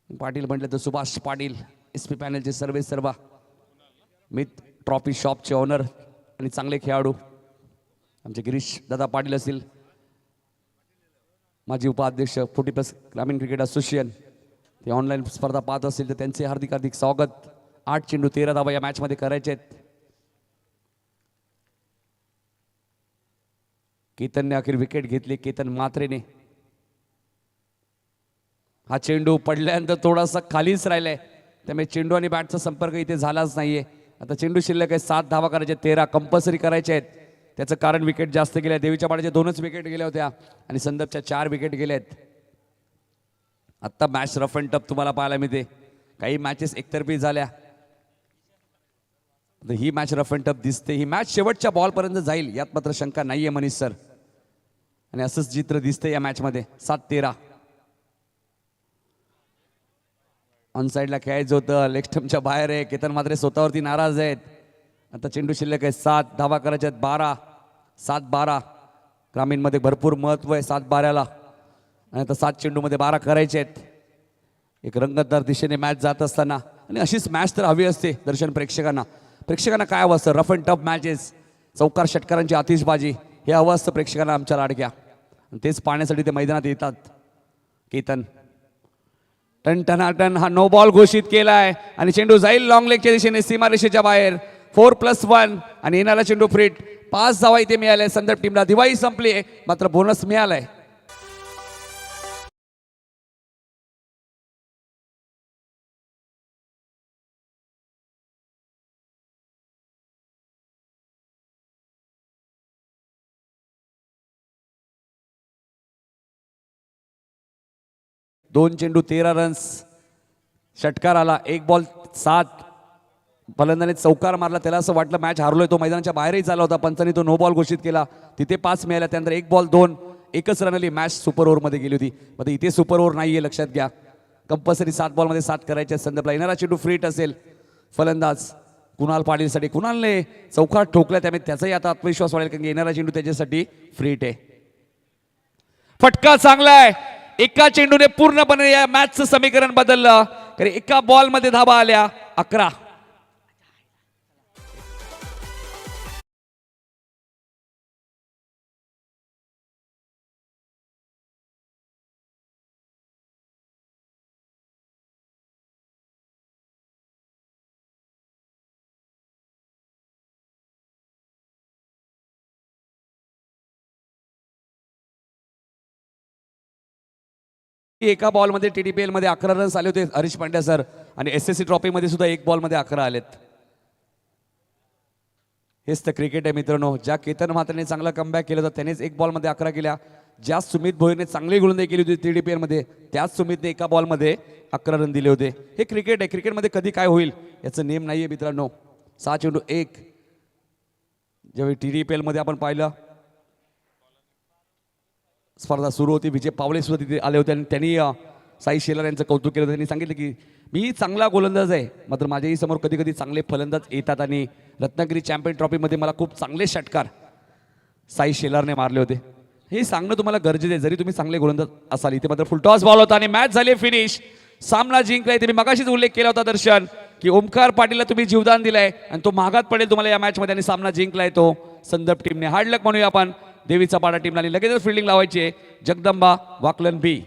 Patil म्हटलं तर सुभाष पाटील SP पॅनलचे सर्वे सर्वा मित ट्रॉफी शॉपचे ओनर आणि चांगले खेळाडू आमचे गिरीश दादा पाटील असतील, माजी उपाध्यक्ष 40+ ग्रामीण क्रिकेट असोसिएशन, ते ऑनलाईन स्पर्धा पाहत असतील तर त्यांचे हार्दिक हार्दिक स्वागत. 8 चेंडू 13 धावा या मॅचमध्ये करायचे आहेत. केतनने अखेर विकेट घेतली. केतन मात्रेने हा चेंडू पडल्यानंतर थोडासा खालीच राहिलाय, त्यामुळे चेंडू आणि बॅटचा संपर्क इथे झालाच नाहीये. आता चेंडू शिल्लक आहे. 7 धावा करायचे, 13 कंपल्सरी करायचे आहेत. त्याचं कारण विकेट जास्त गेल्या. देवीच्या पाड्याच्या 2च विकेट गेल्या होत्या आणि संदपच्या 4 विकेट गेल्या आहेत. आत्ता मॅच रफ अँड टफ तुम्हाला पाहायला मिळते. काही मॅचेस एकतर्फी झाल्या, ही मॅच रफ अँड टफ दिसते. ही मॅच शेवटच्या बॉलपर्यंत जाईल यात मात्र शंका नाहीये मनीष सर, आणि असंच चित्र दिसतंय या मॅचमध्ये. 7-13 ऑन साईडला खेळायचं होतं, लेग स्टंपच्या बाहेर आहे. केतन मात्र स्वतःवरती नाराज आहेत. आता चेंडू शिल्लक आहे. 7 धावा करायच्या आहेत. 7-12 ग्रामीणमध्ये भरपूर महत्व आहे 7-12ला, आणि आता 7 चेंडूमध्ये 12 करायचे आहेत. एक रंगतदार दिशेने मॅच जात असताना, आणि अशीच मॅच तर हवी असते दर्शन प्रेक्षकांना काय हवं असतं? रफ अँड टफ मॅचेस, चौकार षटकारांची आतिषबाजी, हे हवं असतं प्रेक्षकांना आमच्या लाडक्या, आणि तेच पाहण्यासाठी ते मैदानात येतात. केतन टन हा नो बॉल घोषित केलाय, आणि चेंडू जाईल लॉंग लेगच्या दिशेने सीमारेषेच्या बाहेर. 4+1 आणि येणारा चेंडू फ्रीट. 5 धावा इथे मिळाल्या संदर्भ टीमला. दिवाळी संपली आहे मात्र बोनस मिळालाय. दोन चेंडू 13 रन्स. षटकार आला. 1 बॉल 7. फलंदाने चौकार मारला, त्याला असं वाटलं मॅच हारलोय. तो मैदानाच्या बाहेरही झाला होता. पंचांनी तो नो बॉल घोषित केला. तिथे 5 मिळाल्या. त्यानंतर 1 बॉल 2, एकच रन आली. मॅच सुपर ओव्हरमध्ये गेली होती. आता इथे सुपर ओव्हर नाहीये, लक्षात घ्या. कंपल्सरी 7 बॉलमध्ये 7 करायचे. संदर्भला येणारा चेंडू फ्रीट असेल. फलंदाज कुणाल पाटीलसाठी. कुणालने चौकार ठोकला, त्यामुळे त्याचाही आता आत्मविश्वास वाढेल, कारण येणारा चेंडू त्याच्यासाठी फ्रीट आहे. फटका चांगला आहे. एका चेंडूने पूर्णपणे या मॅचचं समीकरण बदललं, कारण एका बॉलमध्ये धावा आल्या 11. एका बॉलमध्ये TTPL मध्ये 11 रन्स आले होते हरीश पांड्या सर, आणि SSC ट्रॉफीमध्ये सुद्धा 1 बॉलमध्ये 11 आलेत. हेच तर क्रिकेट आहे मित्रांनो. ज्या केतन म्हात्रेने चांगला कमबॅक केलं होतं त्यानेच 1 बॉलमध्ये 11 केल्या. ज्या सुमित भोईरने चांगली गोलंदाजी केली होती TTPL मध्ये, त्याच सुमितने एका बॉलमध्ये 11 रन दिले होते. हे क्रिकेट आहे. क्रिकेटमध्ये कधी काय होईल याचं नेम नाहीये मित्रांनो. 6 चेंडू 1. ज्यावेळी TTPL मध्ये आपण पाहिलं स्पर्धा सुरू होती, विजय पावले सुद्धा तिथे आले होते, आणि त्यांनी साई शेलार यांचं कौतुक केलं. त्यांनी सांगितलं की मी चांगला गोलंदाज आहे, मात्र माझ्याही समोर कधी कधी चांगले फलंदाज येतात, आणि रत्नागिरी चॅम्पियन ट्रॉफीमध्ये मला खूप चांगले षटकार साई शेलारने मारले होते. हे सांगणं तुम्हाला गरजेचं आहे, जरी तुम्ही चांगले गोलंदाज असाल. इथे मात्र फुलटॉस बॉल होता आणि मॅच झाली फिनिश. सामना जिंकलाय. ते मी मगाशीच उल्लेख केला होता दर्शन, की ओमकार पाटीलला तुम्ही जीवदान दिलंय आणि तो महागात पडेल तुम्हाला या मॅचमध्ये, आणि सामना जिंकलाय तो संदर्भ टीमने. हार्ड लक म्हणूया आपण देवीचा पाडा टीमला. आणि लगेचच फिल्डिंग लावायची आहे जगदंबा वाकलन बी.